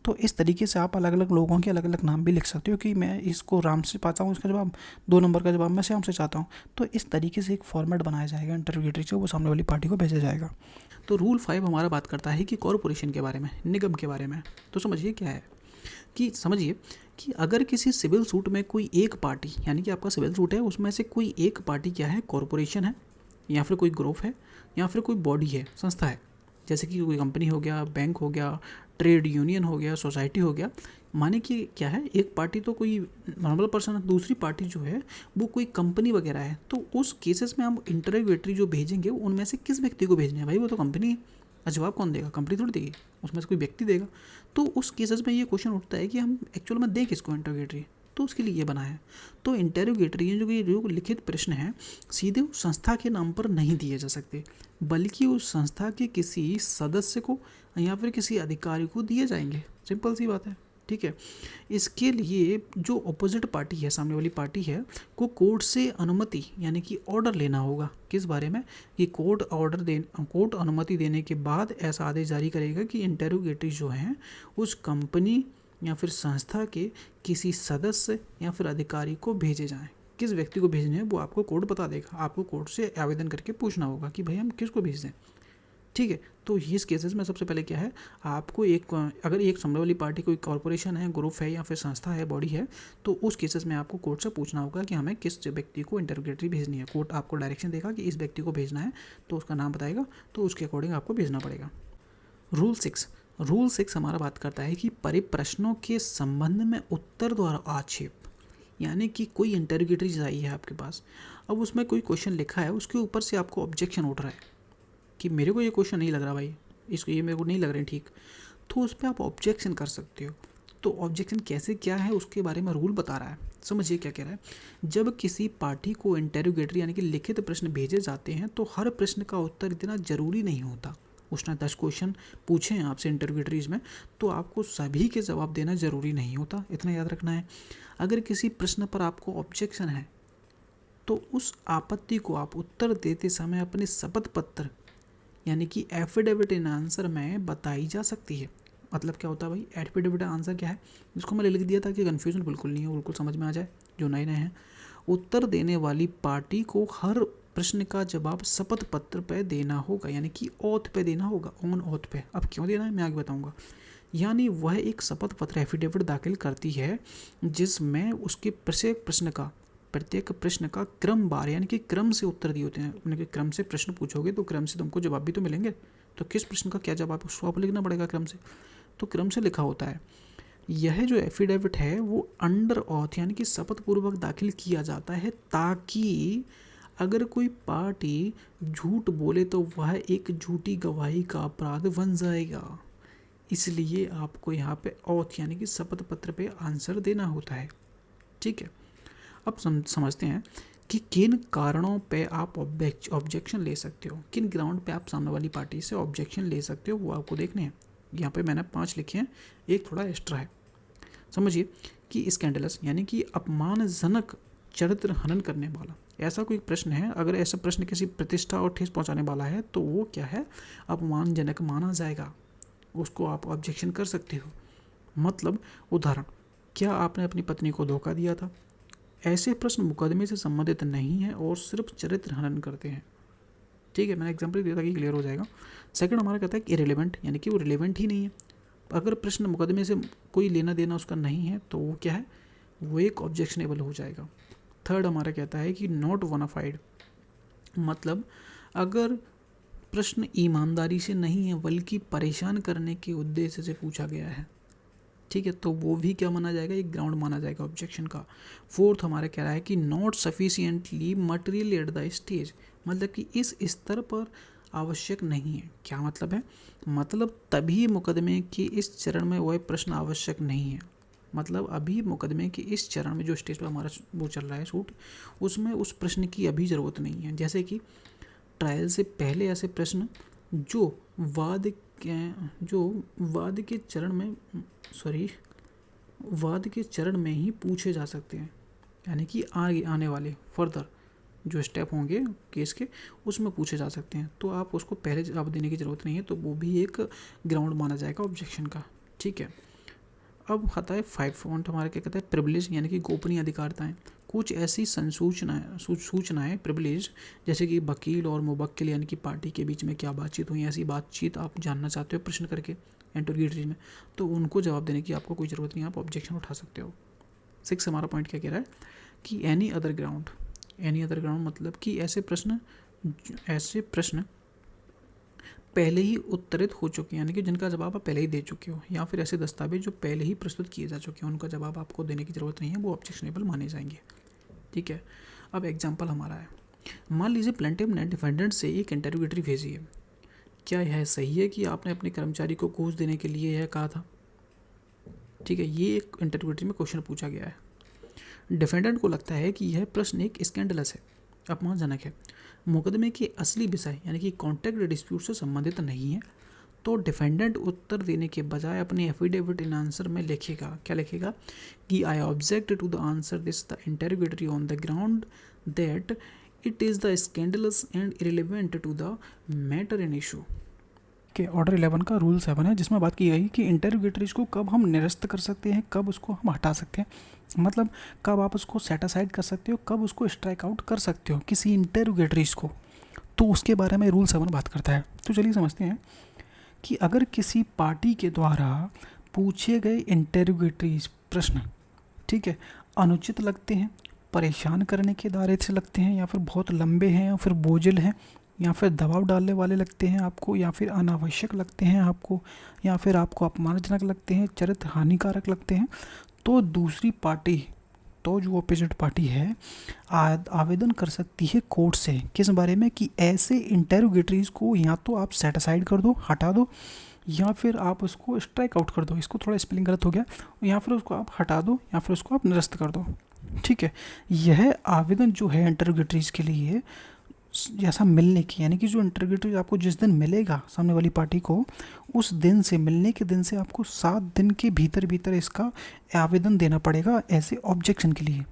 तो इस तरीके से आप अलग अलग लोगों के अलग अलग नाम भी लिख सकते हो कि मैं इसको राम से पाता हूँ इसका जवाब, 2 नंबर का जवाब मैं श्याम से चाहता हूँ। तो इस तरीके से एक फॉर्मेट बनाया जाएगा इंटेरोगेटरी से, वो सामने वाली पार्टी को भेजा जाएगा। तो रूल 5 हमारा बात करता है कि कॉरपोरेशन के बारे में, निगम के बारे में। तो समझिए क्या है कि समझिए कि अगर किसी सिविल सूट में कोई एक पार्टी, यानी कि आपका सिविल सूट है उसमें से कोई एक पार्टी क्या है, कॉरपोरेशन है या फिर कोई ग्रुप है या फिर कोई बॉडी है, संस्था है, जैसे कि कोई कंपनी हो गया, बैंक हो गया, ट्रेड यूनियन हो गया, सोसाइटी हो गया। माने कि क्या है, एक पार्टी तो कोई नॉर्मल पर्सन है, दूसरी पार्टी जो है वो कोई कंपनी वगैरह है। तो उस केसेस में हम इंटेरोगेटरी जो भेजेंगे उनमें से किस व्यक्ति को भेजने हैं, भाई वो तो कंपनी है, जवाब कौन देगा, कंपनी थोड़ी देगी, उसमें से कोई व्यक्ति देगा। तो उस केसेस में ये क्वेश्चन उठता है कि हम एक्चुअल में दें किसको इंटेरोगेटरी, तो उसके लिए ये बना है। तो इंटेरोगेटरी जो लिखित प्रश्न है सीधे उस संस्था के नाम पर नहीं दिए जा सकते, बल्कि उस संस्था के किसी सदस्य को या फिर किसी अधिकारी को दिए जाएंगे। सिंपल सी बात है। ठीक है। इसके लिए जो अपोजिट पार्टी है, सामने वाली पार्टी है, को कोर्ट से अनुमति यानी कि ऑर्डर लेना होगा। किस बारे में? कि कोर्ट अनुमति देने के बाद ऐसा आदेश जारी करेगा कि इंटेरोगेटरी जो हैं उस कंपनी या फिर संस्था के किसी सदस्य या फिर अधिकारी को भेजे जाएं। किस व्यक्ति को भेजने हैं वो आपको कोर्ट बता देगा। आपको कोर्ट से आवेदन करके पूछना होगा कि भाई हम किसको भेज दें, ठीक है। तो इस केसेस में सबसे पहले क्या है, आपको अगर एक सामने वाली पार्टी कोई कॉर्पोरेशन है, ग्रुप है या फिर संस्था है, बॉडी है, तो उस केसेस में आपको कोर्ट से पूछना होगा कि हमें किस व्यक्ति को इंटरोगेटरी भेजनी है। कोर्ट आपको डायरेक्शन देगा कि इस व्यक्ति को भेजना है, तो उसका नाम बताएगा, तो उसके अकॉर्डिंग आपको भेजना पड़ेगा। रूल 6 हमारा बात करता है कि परिप्रश्नों के संबंध में उत्तर द्वारा आक्षेप, यानी कि कोई इंटरोगेटरी आई है आपके पास, अब उसमें कोई क्वेश्चन लिखा है, उसके ऊपर से आपको ऑब्जेक्शन उठ रहा है कि मेरे को ये क्वेश्चन नहीं लग रहा भाई, इसको ये मेरे को नहीं लग रहा है ठीक, तो उस पर आप ऑब्जेक्शन कर सकते हो। तो ऑब्जेक्शन कैसे क्या है उसके बारे में रूल बता रहा है। समझिए क्या कह रहा है। जब किसी पार्टी को इंटेरोगेटरी यानी कि लिखित प्रश्न भेजे जाते हैं तो हर प्रश्न का उत्तर इतना ज़रूरी नहीं होता। उसने 10 क्वेश्चन पूछे हैं आपसे इंटरोगेटरीज में, तो आपको सभी के जवाब देना ज़रूरी नहीं होता, इतना याद रखना है। अगर किसी प्रश्न पर आपको ऑब्जेक्शन है तो उस आपत्ति को आप उत्तर देते समय अपने शपथ पत्र यानी कि एफिडेविट इन आंसर में बताई जा सकती है। मतलब क्या होता है भाई, एफिडेविट आंसर क्या है, जिसको मैंने लिख दिया ताकि कन्फ्यूजन बिल्कुल नहीं हो, बिल्कुल समझ में आ जाए जो नए हैं। उत्तर देने वाली पार्टी को हर प्रश्न का जवाब शपथ पत्र पे देना होगा, यानी कि ओथ पे देना होगा, ऑन ओथ पे। अब क्यों देना है मैं आगे बताऊंगा। यानी वह एक शपथ पत्र एफिडेविट दाखिल करती है जिसमें उसके प्रत्येक प्रश्न का क्रमवार यानी कि क्रम से उत्तर दिए होते हैं। अपने क्रम से प्रश्न पूछोगे तो क्रम से तुमको जवाब भी तो मिलेंगे, तो किस प्रश्न का क्या जवाब उसको आप लिखना पड़ेगा क्रम से, तो क्रम से लिखा होता है। यह जो एफिडेविट है वो अंडर ऑथ यानी कि शपथ पूर्वक दाखिल किया जाता है ताकि अगर कोई पार्टी झूठ बोले तो वह एक झूठी गवाही का अपराध बन जाएगा। इसलिए आपको यहाँ पे ऑथ यानी कि शपथ पत्र पे आंसर देना होता है, ठीक है। अब समझते हैं कि किन कारणों पे आप ऑब्जेक्शन ले सकते हो, किन ग्राउंड पे आप सामने वाली पार्टी से ऑब्जेक्शन ले सकते हो, वो आपको देखने हैं। यहाँ पे मैंने 5 लिखे हैं, एक थोड़ा एक्स्ट्रा है। समझिए कि स्कैंडलस यानी कि अपमानजनक चरित्र हनन करने वाला, ऐसा कोई प्रश्न है, अगर ऐसा प्रश्न किसी प्रतिष्ठा और ठेस पहुँचाने वाला है तो वो क्या है, अपमानजनक माना जाएगा, उसको आप ऑब्जेक्शन कर सकते हो। मतलब उदाहरण, क्या आपने अपनी पत्नी को धोखा दिया था? ऐसे प्रश्न मुकदमे से संबंधित नहीं है और सिर्फ चरित्र हनन करते हैं, ठीक है। मैंने एग्जाम्पल दिया ताकि क्लियर हो जाएगा। सेकंड हमारा कहता है कि इरेलीवेंट यानी कि वो रिलेवेंट ही नहीं है। अगर प्रश्न मुकदमे से कोई लेना देना उसका नहीं है तो वो क्या है, वो एक ऑब्जेक्शनेबल हो जाएगा। थर्ड हमारा कहता है कि नॉट बोनाफाइड, मतलब अगर प्रश्न ईमानदारी से नहीं है बल्कि परेशान करने के उद्देश्य से पूछा गया है, ठीक है, तो वो भी क्या माना जाएगा, एक ग्राउंड माना जाएगा ऑब्जेक्शन का। फोर्थ हमारा कह रहा है कि not sufficiently material at the stage, मतलब कि इस स्तर पर आवश्यक नहीं है। क्या मतलब है, मतलब तभी मुकदमे के इस चरण में वह प्रश्न आवश्यक नहीं है। मतलब अभी मुकदमे के इस चरण में जो स्टेज पर हमारा वो चल रहा है शूट, उसमें उस प्रश्न की अभी ज़रूरत नहीं है। जैसे कि ट्रायल से पहले ऐसे प्रश्न जो वाद के चरण में ही पूछे जा सकते हैं, यानी कि आगे आने वाले फर्दर जो स्टेप होंगे केस के उसमें पूछे जा सकते हैं, तो आप उसको पहले जवाब देने की ज़रूरत नहीं है, तो वो भी एक ग्राउंड माना जाएगा ऑब्जेक्शन का, ठीक है। अब आता है 5 पॉइंट हमारे क्या कहता है, प्रिविलेज यानी कि गोपनीय अधिकारताएं। कुछ ऐसी सूचनाएं प्रिविलेज, जैसे कि वकील और मुवक्किल यानी कि पार्टी के बीच में क्या बातचीत हुई, ऐसी बातचीत आप जानना चाहते हो प्रश्न करके इंटरोगेटरी में, तो उनको जवाब देने की आपको कोई ज़रूरत नहीं, आप ऑब्जेक्शन उठा सकते हो। 6 हमारा पॉइंट क्या कह रहा है कि एनी अदर ग्राउंड मतलब कि ऐसे प्रश्न पहले ही उत्तरित हो चुके हैं, यानी कि जिनका जवाब आप पहले ही दे चुके हो, या फिर ऐसे दस्तावेज जो पहले ही प्रस्तुत किए जा चुके हैं, उनका जवाब आपको देने की ज़रूरत नहीं है, वो ऑब्जेक्शनेबल माने जाएंगे, ठीक है। अब एग्जांपल हमारा है, मान लीजिए प्लेंटिफ ने डिफेंडेंट से एक इंटरोगेटरी भेजी है। क्या यह सही है कि आपने अपने कर्मचारी को घूस देने के लिए यह कहा था, ठीक है। ये एक इंटरोगेटरी में क्वेश्चन पूछा गया है। डिफेंडेंट को लगता है कि यह प्रश्न एक स्कैंडलस है, अपमानजनक है, मुकदमे के असली विषय यानी कि कॉन्ट्रैक्ट डिस्प्यूट से संबंधित नहीं है, तो डिफेंडेंट उत्तर देने के बजाय अपनी एफिडेविट इन आंसर में लिखेगा, क्या लिखेगा कि I object to the answer this the interrogatory on the ground that it is the scandalous and irrelevant to the matter in issue. के ऑर्डर 11 का रूल 7 है, जिसमें बात की गई कि इंटरोगेटरीज को कब हम निरस्त कर सकते हैं, कब उसको हम हटा सकते हैं, मतलब कब आप उसको सेट असाइड कर सकते हो, कब उसको स्ट्राइक आउट कर सकते हो किसी इंटरोगेटरीज को, तो उसके बारे में रूल 7 बात करता है। तो चलिए समझते हैं कि अगर किसी पार्टी के द्वारा पूछे गए इंटरोगेटरीज प्रश्न, ठीक है, अनुचित लगते हैं, परेशान करने के दायरे से लगते हैं, या फिर बहुत लंबे हैं, या फिर बोझिल हैं, या फिर दबाव डालने वाले लगते हैं आपको, या फिर अनावश्यक लगते हैं आपको, या फिर आपको अपमानजनक लगते हैं, चरित्र हानिकारक लगते हैं, तो दूसरी पार्टी, तो जो अपोजिट पार्टी है, आवेदन कर सकती है कोर्ट से किस बारे में कि ऐसे इंटरोगेटरीज को या तो आप सेट असाइड कर दो, हटा दो, या फिर आप उसको स्ट्राइक आउट कर दो, इसको थोड़ा स्पेलिंग गलत हो गया, या फिर उसको आप हटा दो, या फिर उसको आप निरस्त कर दो। ठीक है, यह आवेदन जो है इंटरोगेटरीज के लिए जैसा मिलने की, यानी कि जो इंटरोगेटरी आपको जिस दिन मिलेगा सामने वाली पार्टी को, उस दिन से, मिलने के दिन से आपको 7 दिन के भीतर भीतर इसका आवेदन देना पड़ेगा ऐसे ऑब्जेक्शन के लिए।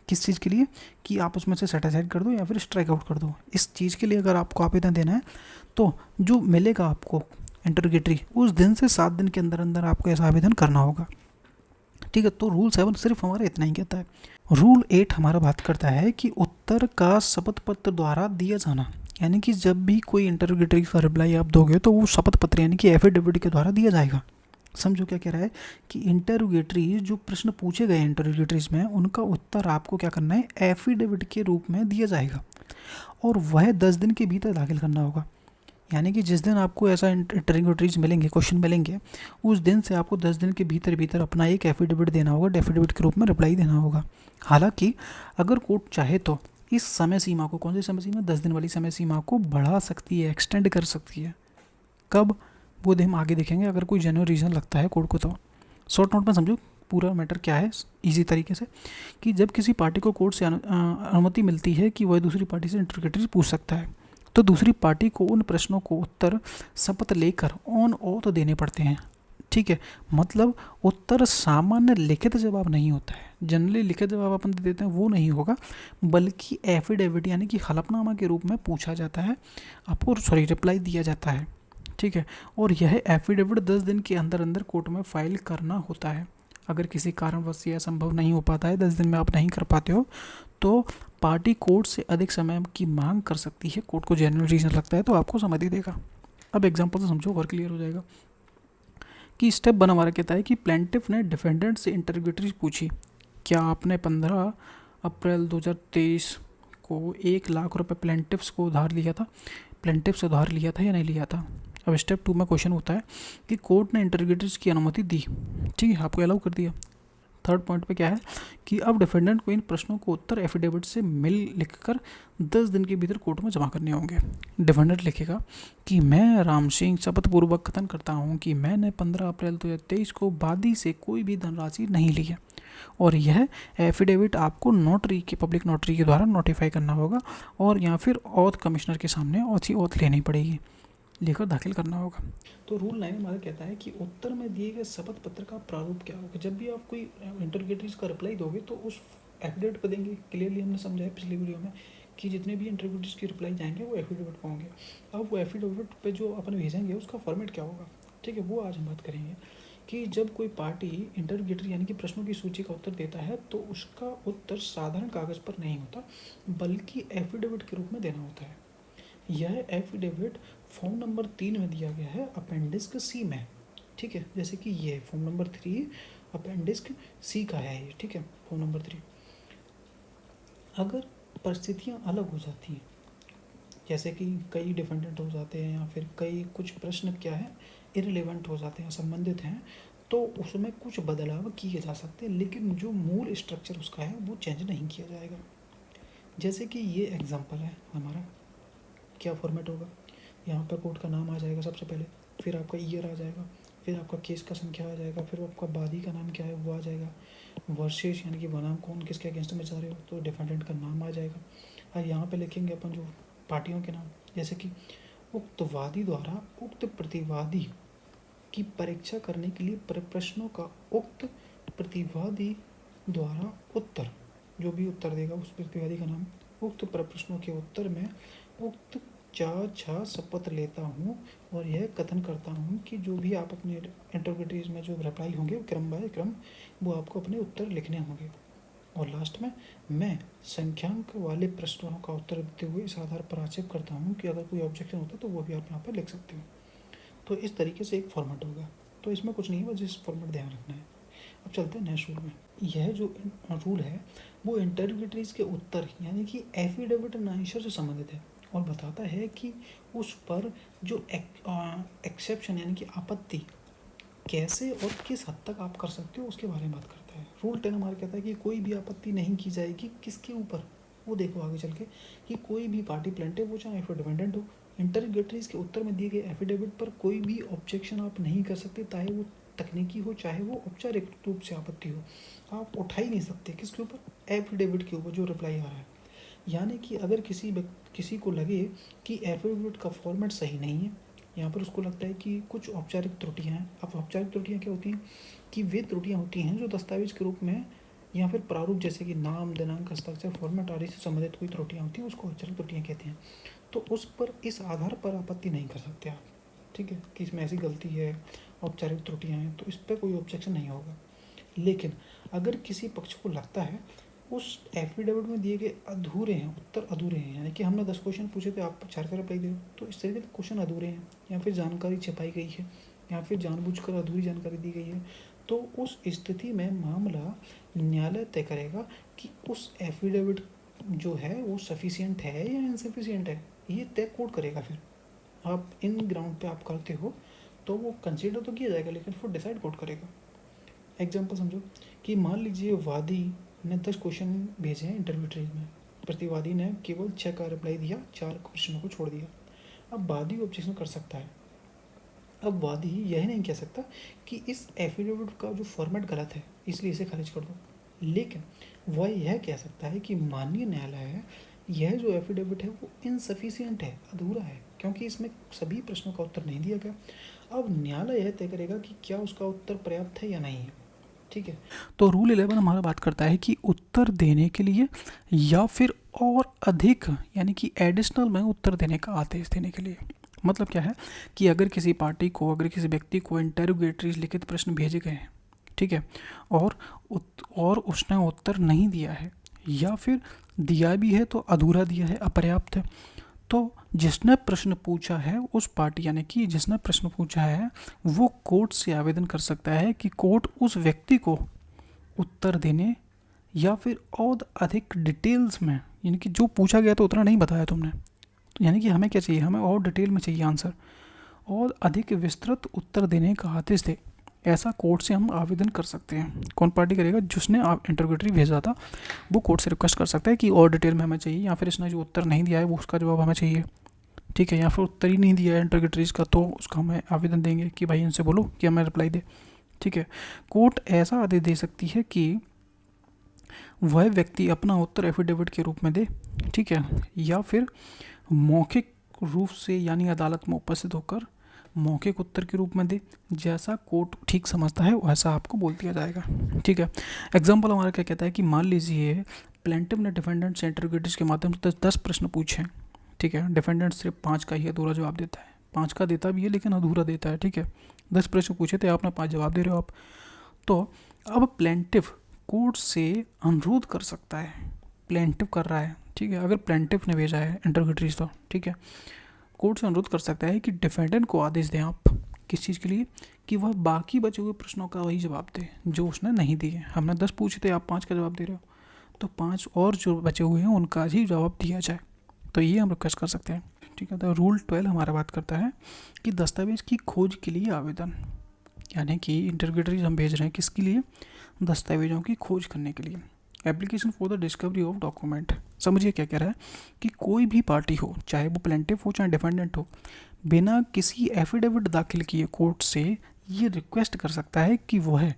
किस चीज़ के लिए कि आप उसमें से सेट असाइड कर दो या फिर स्ट्राइक आउट कर दो, इस चीज़ के लिए अगर आपको आवेदन देना है तो जो मिलेगा आपको इंटरोगेटरी, उस दिन से 7 दिन के अंदर अंदर आपको ऐसा आवेदन करना होगा। ठीक है, तो रूल 7 सिर्फ हमारा इतना ही कहता है। रूल 8 हमारा बात करता है कि उत्तर का शपथ पत्र द्वारा दिया जाना, यानी कि जब भी कोई इंटरोगेटरी का रिप्लाई आप दोगे तो वो शपथ पत्र यानी कि एफिडेविट के द्वारा दिया जाएगा। समझो क्या कह रहा है कि इंटरोगेटरी जो प्रश्न पूछे गए इंटरोगेटरीज में, उनका उत्तर आपको क्या करना है, एफिडेविट के रूप में दिया जाएगा, और वह 10 दिन के भीतर दाखिल करना होगा। यानी कि जिस दिन आपको ऐसा इंटरोगेटरीज मिलेंगे, क्वेश्चन मिलेंगे, उस दिन से आपको 10 दिन के भीतर भीतर अपना एक एफिडेविट देना होगा, एफिडेविट के रूप में रिप्लाई देना होगा। हालांकि अगर कोर्ट चाहे तो इस समय सीमा को, कौन सी समय सीमा, 10 दिन वाली समय सीमा को बढ़ा सकती है, एक्सटेंड कर सकती है। कब, वो हम आगे देखेंगे, अगर कोई जेन्युइन रीज़न लगता है कोर्ट को। तो शॉर्ट नोट में समझो पूरा मैटर क्या है इजी तरीके से, कि जब किसी पार्टी को कोर्ट से अनुमति मिलती है कि वह दूसरी पार्टी से इंटरोगेटरी पूछ सकता है, तो दूसरी पार्टी को उन प्रश्नों को उत्तर शपथ लेकर ऑन ऑथ देने पड़ते हैं। ठीक है, मतलब उत्तर सामान्य लिखित जवाब नहीं होता है, जनरली लिखित जवाब अपन दे देते हैं वो नहीं होगा, बल्कि एफिडेविट यानी कि हलफनामा के रूप में पूछा जाता है आपको, रिप्लाई दिया जाता है। ठीक है, और यह एफिडेविट 10 दिन के अंदर अंदर कोर्ट में फाइल करना होता है। अगर किसी कारणवश यह संभव नहीं हो पाता है, 10 दिन में आप नहीं कर पाते हो, तो पार्टी कोर्ट से अधिक समय की मांग कर सकती है। कोर्ट को जेन्युइन रीजन लगता है तो आपको समझ ही देगा। अब एग्जांपल से समझो और क्लियर हो जाएगा कि स्टेप 1 हमारा कहता है कि प्लेंटिफ ने डिफेंडेंट से इंटरोगेटरी पूछी, क्या आपने 15 अप्रैल 2023 को 1 लाख रुपए प्लेंटिफ्स को उधार लिया था, प्लेंटिफ से उधार लिया था या नहीं लिया था। अब स्टेप 2 में क्वेश्चन होता है कि कोर्ट ने इंटरोगेटरीज की अनुमति दी, ठीक है, आपको अलाउ कर दिया। थर्ड पॉइंट पे क्या है कि अब डिफेंडेंट को इन प्रश्नों को उत्तर एफिडेविट से मिल लिखकर 10 दिन के भीतर कोर्ट में जमा करने होंगे। डिफेंडेंट लिखेगा कि मैं राम सिंह शपथपूर्वक कथन करता हूं कि मैंने 15 अप्रैल 2023 को वादी से कोई भी धनराशि नहीं ली है, और यह एफिडेविट आपको नोटरी के, पब्लिक नोटरी के द्वारा नोटिफाई करना होगा, और या फिर ऑथ कमिश्नर के सामने ऑथ लेनी पड़ेगी, लेकर दाखिल करना होगा। तो रूल 9 हमारा कहता है कि उत्तर में दिए गए शपथ पत्र का प्रारूप क्या होगा। जब भी आप कोई इंटरोगेटरीज का रिप्लाई दोगे तो उस एफिडेविट पर देंगे। क्लियरली हमने समझाया पिछली वीडियो में कि जितने भी इंटरोगेटरीज के रिप्लाई जाएंगे वो एफिडेविट पर होंगे। अब वो एफिडेविट पे जो अपन भेजेंगे उसका फॉर्मेट क्या होगा, ठीक है, वो आज हम बात करेंगे कि जब कोई पार्टी इंटरोगेटरी यानी कि प्रश्नों की सूची का उत्तर देता है तो उसका उत्तर साधारण कागज़ पर नहीं होता, बल्कि एफिडेविट के रूप में देना होता है। यह एफिडेविट फॉर्म नंबर 3 में दिया गया है, अपेंडिक्स सी में। ठीक है, जैसे कि ये फॉर्म नंबर 3 अपेंडिक्स सी का है ये, ठीक है, फॉर्म नंबर 3। अगर परिस्थितियां अलग हो जाती हैं, जैसे कि कई डिफेंडेंट हो जाते हैं या फिर कई कुछ प्रश्न क्या है इररिलेवेंट हो जाते हैं, संबंधित हैं, तो उसमें कुछ बदलाव किए जा सकते हैं, लेकिन जो मूल स्ट्रक्चर उसका है वो चेंज नहीं किया जाएगा। जैसे कि ये एग्जांपल है हमारा, क्या फॉर्मेट होगा, यहाँ पर कोर्ट का नाम आ जाएगा सबसे पहले, फिर आपका ईयर आ जाएगा, फिर आपका केस का संख्या आ जाएगा, फिर आपका वादी का नाम क्या है वो आ जाएगा, वर्सेस यानी कि बनाम कौन किसके अगेंस्ट में जा रहे हो तो डिफेंडेंट का नाम आ जाएगा, और यहाँ पे लिखेंगे अपन जो पार्टियों के नाम, जैसे कि उक्त वादी द्वारा उक्त प्रतिवादी की परीक्षा करने के लिए प्रश्नों का उक्त प्रतिवादी द्वारा उत्तर, जो भी उत्तर देगा उस प्रतिवादी का नाम, उक्त प्रश्नों के उत्तर में उक्त छा शपथ लेता हूँ और यह कथन करता हूँ कि जो भी आप अपने इंटरव्यूटीज में जो रिप्लाई होंगे क्रम बाय क्रम वो आपको अपने उत्तर लिखने होंगे। और लास्ट में मैं संख्यांक वाले प्रश्नों का उत्तर देते हुए इस आधार पर आक्षेप करता हूँ कि अगर कोई ऑब्जेक्शन होता है तो वो भी आप यहाँ पर लिख सकते हो। तो इस तरीके से एक फॉर्मेट होगा। तो इसमें कुछ नहीं है, बस इस फॉर्मेट ध्यान रखना है। अब चलते हैं नेक्स्ट रूल में। यह जो रूल है वो इंटरव्यूटरीज के उत्तर यानी कि एफिडेविट एंड आंसर से संबंधित है और बताता है कि उस पर जो एक्सेप्शन यानी कि आपत्ति कैसे और किस हद तक आप कर सकते हो उसके बारे में बात करता है। रूल 10 हमारा कहता है कि कोई भी आपत्ति नहीं की जाएगी किसके ऊपर, वो देखो आगे चल के कि कोई भी पार्टी प्लेंटिव हो चाहे डिफेंडेंट हो, इंटरव्यूटरीज के उत्तर में दिए गए एफिडेविट पर कोई भी ऑब्जेक्शन आप नहीं कर सकते, चाहे वो तकनीकी हो चाहे वो औपचारिक रूप से आपत्ति हो, आप उठा ही नहीं सकते। किसके ऊपर? एफिडेविट के ऊपर जो रिप्लाई आ रहा है। यानी कि अगर किसी को लगे कि एफिडेविट का फॉर्मेट सही नहीं है, यहाँ पर उसको लगता है कि कुछ औपचारिक त्रुटियाँ हैं। अब औपचारिक त्रुटियाँ क्या होती हैं कि वे त्रुटियाँ होती हैं जो दस्तावेज के रूप में या फिर प्रारूप जैसे कि नाम, दिनांक, हस्ताक्षर, फॉर्मेट आदि से संबंधित कोई त्रुटियाँ होती हैं, उसको औपचारिक त्रुटियाँ कहते हैं। तो उस पर इस आधार पर आपत्ति नहीं कर सकते आप, ठीक है, कि इसमें ऐसी गलती है, औपचारिक त्रुटियाँ हैं, तो इस पर कोई ऑब्जेक्शन नहीं होगा। लेकिन अगर किसी पक्ष को लगता है उस एफिडेविट में दिए गए अधूरे हैं, उत्तर अधूरे हैं, यानी कि हमने 10 क्वेश्चन पूछे थे, आप 4 का रिप्लाई दे रहे हो, तो इस तरीके से क्वेश्चन अधूरे हैं या फिर जानकारी छिपाई गई है या फिर जानबूझकर अधूरी जानकारी दी गई है, तो उस स्थिति में मामला न्यायालय तय करेगा कि उस एफिडेविट जो है वो सफिशिएंट है या इनसफिशिएंट है, ये तय कोर्ट करेगा। फिर आप इन ग्राउंड पे आप करते हो तो वो कंसिडर तो किया जाएगा लेकिन फिर डिसाइड कोर्ट करेगा। एग्जाम्पल समझो कि मान लीजिए वादी ने 10 क्वेश्चन भेजे हैं इंटरव्यूटरीज में, प्रतिवादी ने केवल 6 का रिप्लाई दिया, 4 क्वेश्चनों को छोड़ दिया। अब वादी ऑब्जेक्शन कर सकता है। अब वादी यह नहीं कह सकता कि इस एफिडेविट का जो फॉर्मेट गलत है इसलिए इसे खारिज कर दो, लेकिन वह यह कह सकता है कि माननीय न्यायालय यह जो एफिडेविट है वो इनसफिशिएंट है, अधूरा है, क्योंकि इसमें सभी प्रश्नों का उत्तर नहीं दिया गया। अब न्यायालय यह तय करेगा कि क्या उसका उत्तर पर्याप्त है या नहीं है, ठीक है। तो रूल 11 हमारा बात करता है कि उत्तर देने के लिए या फिर और अधिक यानी कि एडिशनल में उत्तर देने का आदेश देने के लिए। मतलब क्या है कि अगर किसी पार्टी को, अगर किसी व्यक्ति को इंटररोगेटरीज लिखित प्रश्न भेजे गए हैं, ठीक है, और उसने उत्तर नहीं दिया है या फिर दिया भी है तो अधूरा दिया है, अपर्याप्त है, तो जिसने प्रश्न पूछा है उस पार्टी यानी कि जिसने प्रश्न पूछा है वो कोर्ट से आवेदन कर सकता है कि कोर्ट उस व्यक्ति को उत्तर देने या फिर और अधिक डिटेल्स में, यानी कि जो पूछा गया तो उतना नहीं बताया तुमने, तो यानी कि हमें क्या चाहिए, हमें और डिटेल में चाहिए आंसर, और अधिक विस्तृत उत्तर देने का आदेश दे। ऐसा कोर्ट से हम आवेदन कर सकते हैं। कौन पार्टी करेगा? जिसने इंटरव्यूटरी भेजा था वो कोर्ट से रिक्वेस्ट कर सकता है कि और डिटेल में हमें चाहिए, या फिर इसने जो उत्तर नहीं दिया है वो उसका जवाब हमें चाहिए, ठीक है, या फिर उत्तर ही नहीं दिया है इंटरव्यूटरीज का तो उसका हमें आवेदन देंगे कि भाई इनसे बोलो कि हमें रिप्लाई दे, ठीक है। कोर्ट ऐसा आदेश दे सकती है कि वह व्यक्ति अपना उत्तर एफिडेविट के रूप में दे, ठीक है, या फिर मौखिक रूप से यानी अदालत में उपस्थित होकर मौखिक उत्तर के रूप में दे। जैसा कोर्ट ठीक समझता है वैसा आपको बोल दिया जाएगा, ठीक है। एग्जाम्पल हमारा क्या कहता है कि मान लीजिए प्लेंटिव ने डिफेंडेंट से इंटरव्यूटरीज के माध्यम से 10 प्रश्न पूछे, ठीक है, डिफेंडेंट सिर्फ 5 का ही अधूरा जवाब देता है, 5 का देता भी है लेकिन अधूरा देता है, ठीक है। 10 प्रश्न पूछे थे, आपने 5 जवाब दे रहे हो आप, तो अब प्लेंटिव कोर्ट से अनुरोध कर सकता है, प्लेंटिव कर रहा है, ठीक है, अगर प्लेंटिव ने भेजा है इंटरव्यूटरीज तो, ठीक है, कोर्ट से अनुरोध कर सकता है कि डिफेंडेंट को आदेश दें आप किस चीज़ के लिए, कि वह बाकी बचे हुए प्रश्नों का वही जवाब दे जो उसने नहीं दिए। हमने 10 पूछे थे, आप 5 का जवाब दे रहे हो, तो 5 और जो बचे हुए हैं उनका ही जवाब दिया जाए, तो ये हम रिक्वेस्ट कर सकते हैं, ठीक है। तो रूल 12 हमारा बात करता है कि दस्तावेज की खोज के लिए आवेदन, यानी कि इंटरव्यूटरीज हम भेज रहे हैं किसके लिए? दस्तावेजों की खोज करने के लिए। Application for the discovery of document, समझिए क्या कह रहा है कि कोई भी पार्टी हो, चाहे वो प्लेंटिव हो चाहे डिफेंडेंट हो, बिना किसी एफिडेविट दाखिल किए कोर्ट से ये रिक्वेस्ट कर सकता है कि वह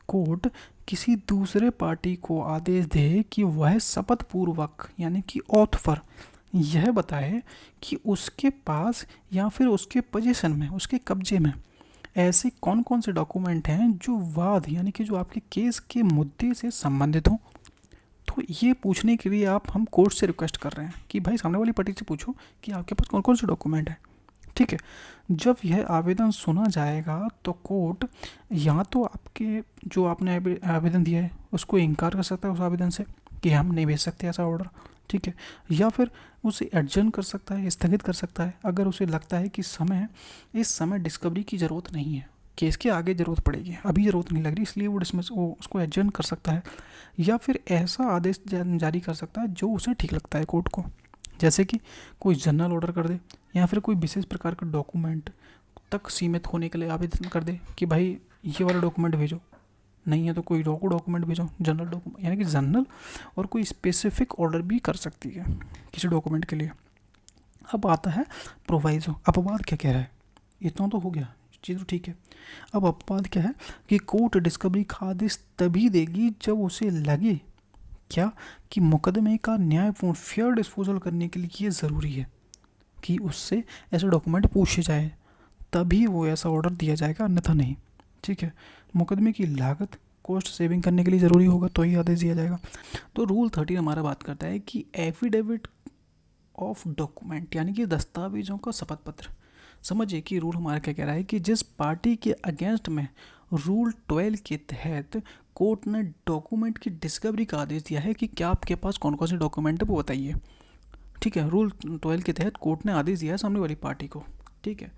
कोर्ट किसी दूसरे पार्टी को आदेश दे कि वह शपथ पूर्वक यानी कि ऑथ पर यह बताए कि उसके पास या फिर उसके पोजीशन में, उसके कब्जे में ऐसे कौन कौन से डॉक्यूमेंट हैं जो वाद यानी कि जो आपके केस के मुद्दे से संबंधित हों। तो ये पूछने के लिए हम कोर्ट से रिक्वेस्ट कर रहे हैं कि भाई सामने वाली पार्टी से पूछो कि आपके पास कौन कौन से डॉक्यूमेंट हैं। ठीक है, जब यह आवेदन सुना जाएगा तो कोर्ट या तो आपके जो आपने आवेदन दिया है उसको इनकार कर सकता है उस आवेदन से कि हम नहीं भेज सकते ऐसा ऑर्डर। ठीक है, या फिर उसे एडजर्न कर सकता है, स्थगित कर सकता है अगर उसे लगता है कि इस समय डिस्कवरी की ज़रूरत नहीं है, केस के आगे ज़रूरत पड़ेगी, अभी ज़रूरत नहीं लग रही, इसलिए वो उसको एडजर्न कर सकता है। या फिर ऐसा आदेश जारी कर सकता है जो उसे ठीक लगता है कोर्ट को, जैसे कि कोई जनरल ऑर्डर कर दे या फिर कोई विशेष प्रकार का डॉक्यूमेंट तक सीमित होने के लिए आवेदन कर दे कि भाई ये वाला डॉक्यूमेंट भेजो, नहीं है तो कोई डॉक्यूमेंट भेजो, जनरल डॉक्यूमेंट यानी कि जनरल और कोई स्पेसिफिक ऑर्डर भी कर सकती है किसी डॉक्यूमेंट के लिए। अब आता है प्रोवाइजो। अपवाद क्या कह रहा है, इतना तो हो गया, चीज़ तो ठीक है। अब अपवाद क्या है कि कोर्ट डिस्कवरी का आदेश तभी देगी जब उसे लगे क्या कि मुकदमे का न्यायपूर्ण फेयर डिस्पोजल करने के लिए ये ज़रूरी है कि उससे ऐसे डॉक्यूमेंट पूछे जाए, तभी वो ऐसा ऑर्डर दिया जाएगा, अन्यथा नहीं। ठीक है, मुकदमे की लागत कॉस्ट सेविंग करने के लिए ज़रूरी होगा तो ही आदेश दिया जाएगा। तो रूल 13 हमारा बात करता है कि एफिडेविट ऑफ डॉक्यूमेंट यानी कि दस्तावेजों का शपथ पत्र। समझिए कि रूल हमारा क्या कह रहा है कि जिस पार्टी के अगेंस्ट में रूल 12 के तहत कोर्ट ने डॉक्यूमेंट की डिस्कवरी का आदेश दिया है कि क्या आपके पास कौन कौन से डॉक्यूमेंट है वो बताइए। ठीक है, रूल 12 के तहत कोर्ट ने आदेश दिया है सामने वाली पार्टी को, ठीक है,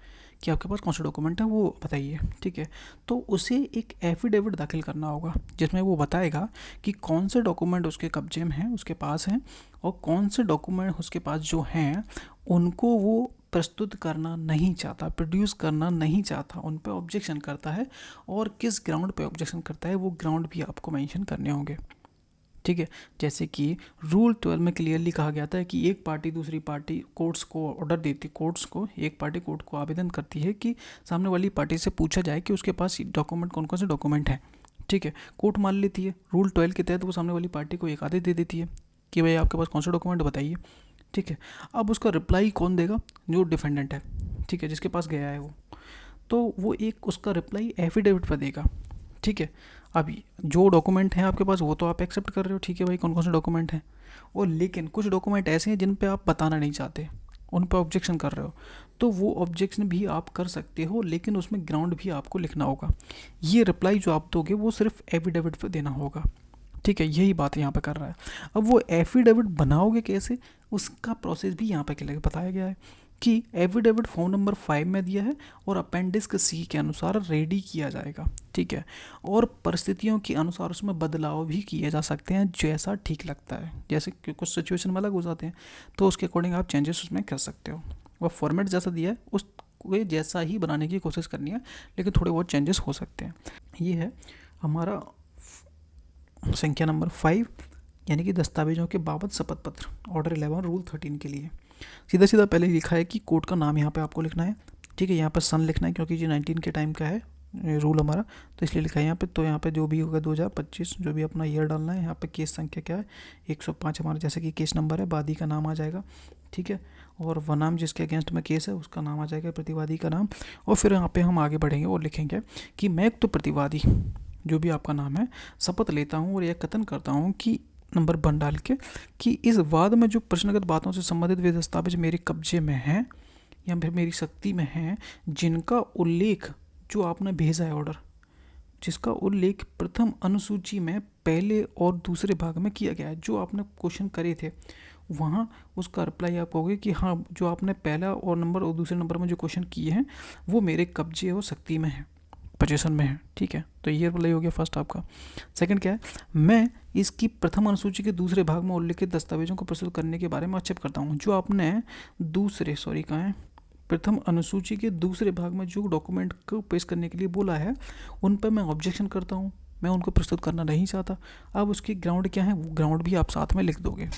कि आपके पास कौन सा डॉक्यूमेंट है वो बताइए। ठीक है, तो उसे एक एफिडेविट दाखिल करना होगा जिसमें वो बताएगा कि कौन से डॉक्यूमेंट उसके कब्जे में हैं, उसके पास हैं, और कौन से डॉक्यूमेंट उसके पास जो हैं उनको वो प्रस्तुत करना नहीं चाहता, प्रोड्यूस करना नहीं चाहता, उन पर ऑब्जेक्शन करता है, और किस ग्राउंड पे ऑब्जेक्शन करता है वो ग्राउंड भी आपको मेंशन करने होंगे। ठीक है, जैसे कि रूल 12 में क्लियरली कहा गया था कि एक पार्टी दूसरी पार्टी कोर्ट्स को ऑर्डर देती, कोर्ट्स को एक पार्टी कोर्ट को आवेदन करती है कि सामने वाली पार्टी से पूछा जाए कि उसके पास डॉक्यूमेंट कौन कौन से डॉक्यूमेंट हैं। ठीक है, कोर्ट मान लेती है, रूल 12 के तहत वो सामने वाली पार्टी को एक आदेश दे देती है कि भाई आपके पास कौन सा डॉक्यूमेंट बताइए। ठीक है, अब उसका रिप्लाई कौन देगा, जो डिफेंडेंट है, ठीक है, जिसके पास गया है वो, तो वो एक उसका रिप्लाई एफिडेविट पर देगा। ठीक है, अभी जो डॉक्यूमेंट हैं आपके पास वो तो आप एक्सेप्ट कर रहे हो, ठीक है भाई कौन कौन से डॉक्यूमेंट हैं, और लेकिन कुछ डॉक्यूमेंट ऐसे हैं जिन पे आप बताना नहीं चाहते, उन पे ऑब्जेक्शन कर रहे हो, तो वो ऑब्जेक्शन भी आप कर सकते हो, लेकिन उसमें ग्राउंड भी आपको लिखना होगा। ये रिप्लाई जो आप दोगे वो सिर्फ एफिडेविट पे देना होगा। ठीक है, यही बात यहाँ पे कर रहा है। अब वो एफिडेविट बनाओगे कैसे, उसका प्रोसेस भी यहाँ पे बताया गया है कि एफिडेविट फॉर्म नंबर 5 में दिया है और अपेंडिक्स सी के अनुसार रेडी किया जाएगा। ठीक है, और परिस्थितियों के अनुसार उसमें बदलाव भी किए जा सकते हैं जैसा ठीक लगता है, जैसे कि कुछ सिचुएशन में अलग हो जाते हैं तो उसके अकॉर्डिंग आप चेंजेस उसमें कर सकते हो। वह फॉर्मेट जैसा दिया है उसको जैसा ही बनाने की कोशिश करनी है, लेकिन थोड़े बहुत चेंजेस हो सकते हैं। ये है हमारा संख्या नंबर 5 यानी कि दस्तावेजों के बाबत शपथ पत्र, ऑर्डर 11 रूल 13 के लिए। सीधा सीधा पहले लिखा है कि कोर्ट का नाम यहाँ पे आपको लिखना है। ठीक है, यहाँ पर सन लिखना है क्योंकि ये 19 के टाइम का है रूल हमारा, तो इसलिए लिखा है यहाँ पे। तो यहाँ पे जो भी होगा 2025 जो भी अपना ईयर डालना है। यहाँ पे केस संख्या क्या है 105 हमारा जैसे कि केस नंबर है, वादी का नाम आ जाएगा। ठीक है, और वनाम जिसके अगेंस्ट में केस है उसका नाम आ जाएगा, प्रतिवादी का नाम। और फिर यहाँ पे हम आगे बढ़ेंगे और लिखेंगे कि मैं तो प्रतिवादी जो भी आपका नाम है शपथ लेता हूँ और यह कथन करता हूँ कि नंबर 1 डाल के कि इस वाद में जो प्रश्नगत बातों से संबंधित वे दस्तावेज मेरे कब्जे में हैं या फिर मेरी शक्ति में हैं, जिनका उल्लेख जो आपने भेजा है ऑर्डर, जिसका उल्लेख प्रथम अनुसूची में पहले और दूसरे भाग में किया गया है, जो आपने क्वेश्चन करे थे वहाँ उसका रिप्लाई आप कहोगे कि हाँ जो आपने पहला और नंबर और दूसरे नंबर में जो क्वेश्चन किए हैं वो मेरे कब्जे और शक्ति में है, पोजीशन में है। ठीक है, तो ये रिप्लाई हो गया फर्स्ट आपका। सेकंड क्या है, मैं इसकी प्रथम अनुसूची के दूसरे भाग में उल्लिखित दस्तावेजों को प्रस्तुत करने के बारे में एक्सेप्ट करता हूँ। जो आपने प्रथम अनुसूची के दूसरे भाग में जो डॉक्यूमेंट को पेश करने के लिए बोला है उन पर मैं ऑब्जेक्शन करता हूँ, मैं उनको प्रस्तुत करना नहीं चाहता। अब उसकी ग्राउंड क्या है वो ग्राउंड भी आप साथ में लिख दोगे।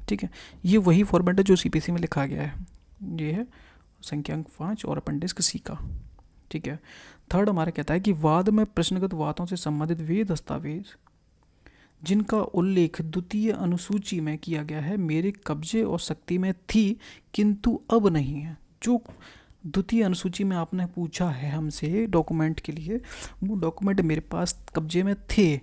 ठीक है, ये वही फॉर्मेट है जो सीपीसी में लिखा गया है, ये है संख्यांक 5 और अपेंडिक्स सी का। ठीक है, थर्ड हमारा कहता है कि वाद में प्रश्नगत बातों से संबंधित वे दस्तावेज जिनका उल्लेख द्वितीय अनुसूची में किया गया है मेरे कब्जे और शक्ति में थी किंतु अब नहीं है। जो द्वितीय अनुसूची में आपने पूछा है हमसे डॉक्यूमेंट के लिए, वो डॉक्यूमेंट मेरे पास कब्जे में थे,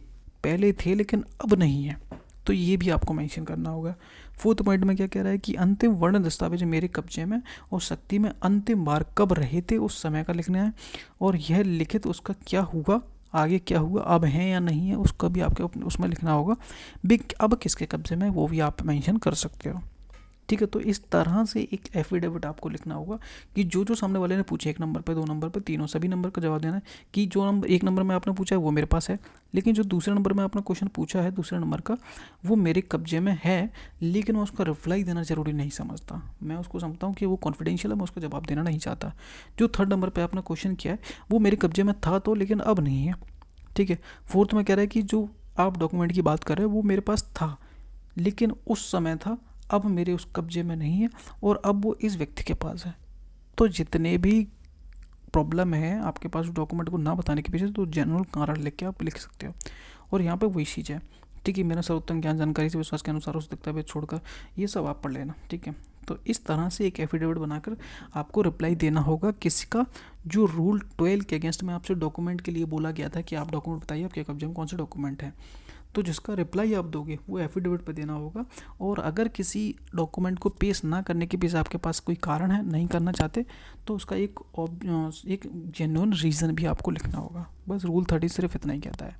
पहले थे लेकिन अब नहीं है, तो ये भी आपको मेंशन करना होगा। फोर्थ पॉइंट में क्या कह रहा है कि अंतिम वर्ण दस्तावेज मेरे कब्जे में और शक्ति में अंतिम बार कब रहे थे उस समय का लिखना है, और यह लिखित उसका क्या हुआ, आगे क्या हुआ, अब है या नहीं है, उसका भी आपके उसमें लिखना होगा। बिग अब किसके कब्जे में, वो भी आप मेंशन कर सकते हो। ठीक है, तो इस तरह से एक एफिडेविट आपको लिखना होगा कि जो जो सामने वाले ने पूछे, 1 नंबर पे, 2 नंबर पे, तीनों सभी नंबर का जवाब देना है कि जो नंबर 1 नंबर में आपने पूछा है वो मेरे पास है, लेकिन जो दूसरे नंबर में आपने क्वेश्चन पूछा है दूसरे नंबर का वो मेरे कब्जे में है, लेकिन मैं उसका रिप्लाई देना ज़रूरी नहीं समझता, मैं उसको समझता हूँ कि वो कॉन्फिडेंशियल है, मैं उसका जवाब देना नहीं चाहता। जो थर्ड नंबर पर आपने क्वेश्चन किया है वो मेरे कब्जे में था तो, लेकिन अब नहीं है। ठीक है, फोर्थ में कह रहा है कि जो आप डॉक्यूमेंट की बात कर रहे हैं वो मेरे पास था लेकिन उस समय था, अब मेरे उस कब्जे में नहीं है और अब वो इस व्यक्ति के पास है। तो जितने भी प्रॉब्लम है आपके पास डॉक्यूमेंट को ना बताने के पीछे, तो जनरल कारण लिख के आप लिख सकते हो। और यहाँ पे वही चीज़ है, ठीक है, मेरा सर्वोत्तम ज्ञान जानकारी से विश्वास के अनुसार उस दस्तावेज छोड़कर, ये सब आप पढ़ लेना। ठीक है, तो इस तरह से एक एफिडेविट बनाकर आपको रिप्लाई देना होगा किसी का, जो रूल 12 के अगेंस्ट में आपसे डॉक्यूमेंट के लिए बोला गया था कि आप डॉक्यूमेंट बताइए आपके कब्जे में कौन से डॉक्यूमेंट है, तो जिसका रिप्लाई आप दोगे वो एफिडेविट पे देना होगा। और अगर किसी डॉक्यूमेंट को पेश ना करने के पीछे आपके पास कोई कारण है, नहीं करना चाहते, तो उसका एक जेन्युइन रीज़न भी आपको लिखना होगा। बस रूल 30 सिर्फ इतना ही कहता है।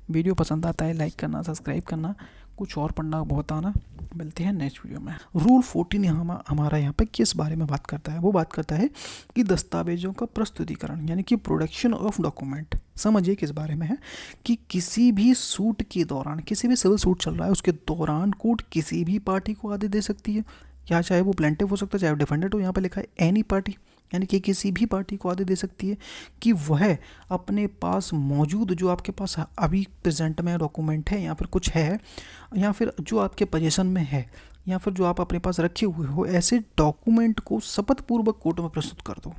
वीडियो पसंद आता है लाइक करना, सब्सक्राइब करना, कुछ और पढ़ना बहुत आना। मिलते हैं नेक्स्ट वीडियो में। रूल 14 हमारा यहाँ पे किस बारे में बात करता है, वो बात करता है कि दस्तावेजों का प्रस्तुतिकरण यानी कि प्रोडक्शन ऑफ डॉक्यूमेंट। समझिए किस बारे में है कि किसी भी सूट के दौरान, किसी भी सिविल सूट चल रहा है उसके दौरान कोर्ट किसी भी पार्टी को आदेश दे सकती है, या चाहे वो प्लेंटिफ हो सकता है चाहे वो डिफेंडेंट हो, यहाँ पे लिखा है एनी पार्टी, यानी कि किसी भी पार्टी को आदेश दे सकती है कि वह अपने पास मौजूद जो आपके पास अभी प्रेजेंट में डॉक्यूमेंट है या फिर कुछ है, या फिर जो आपके पोजीशन में है, या फिर जो आप अपने पास रखे हुए हो, ऐसे डॉक्यूमेंट को शपथपूर्वक कोर्ट में प्रस्तुत कर दो।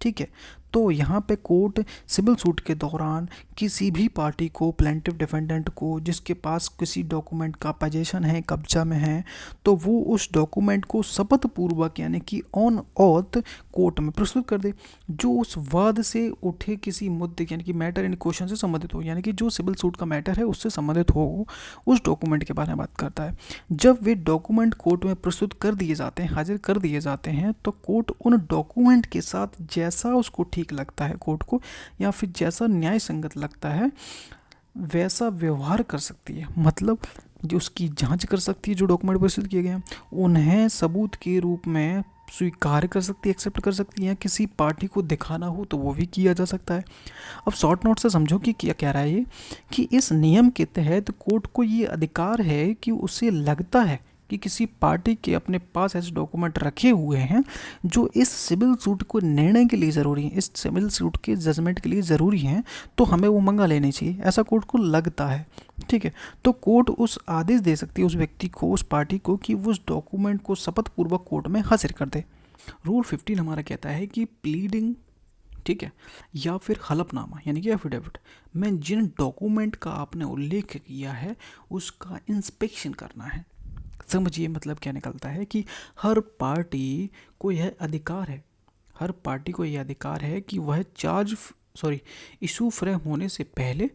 ठीक है, तो यहाँ पे कोर्ट सिविल सूट के दौरान किसी भी पार्टी को, प्लेंटिफ डिफेंडेंट को, जिसके पास किसी डॉक्यूमेंट का पोजीशन है, कब्जा में है, तो वो उस डॉक्यूमेंट को शपथपूर्वक यानी कि ऑन ऑथ कोर्ट में प्रस्तुत कर दे, जो उस वाद से उठे किसी मुद्दे यानी कि मैटर इन क्वेश्चन से संबंधित हो, यानी कि जो सिविल सूट का मैटर है उससे संबंधित हो, उस डॉक्यूमेंट के बारे में बात करता है। जब वे डॉक्यूमेंट कोर्ट में प्रस्तुत कर दिए जाते हैं, हाजिर कर दिए जाते हैं, तो कोर्ट उन डॉक्यूमेंट के साथ जैसा उसको ठीक लगता है कोर्ट को, या फिर जैसा न्याय संगत लगता है वैसा व्यवहार कर सकती है। मतलब जो उसकी जांच कर सकती है, जो डॉक्यूमेंट प्रस्तुत किए गए हैं उन्हें सबूत के रूप में स्वीकार कर सकती है, एक्सेप्ट कर सकती है। किसी पार्टी को दिखाना हो तो वो भी किया जा सकता है। अब शॉर्ट नोट से समझो कि क्या कह रहा है ये, कि इस नियम के तहत कोर्ट को ये अधिकार है कि उसे लगता है कि किसी पार्टी के अपने पास ऐसे डॉक्यूमेंट रखे हुए हैं जो इस सिविल सूट को निर्णय के लिए ज़रूरी हैं, इस सिविल सूट के जजमेंट के लिए ज़रूरी हैं, तो हमें वो मंगा लेनी चाहिए, ऐसा कोर्ट को लगता है। ठीक है, तो कोर्ट उस आदेश दे सकती है उस व्यक्ति को, उस पार्टी को, कि वो उस डॉक्यूमेंट को शपथपूर्वक कोर्ट में हाजिर कर दे। रूल 15 हमारा कहता है कि प्लीडिंग, ठीक है, या फिर हलफनामा यानी कि एफिडेविट में जिन डॉक्यूमेंट का आपने उल्लेख किया है उसका इंस्पेक्शन करना है। समझिए मतलब क्या निकलता है कि हर पार्टी को यह अधिकार है, हर पार्टी को यह अधिकार है कि वह इशू फ्रेम होने से पहले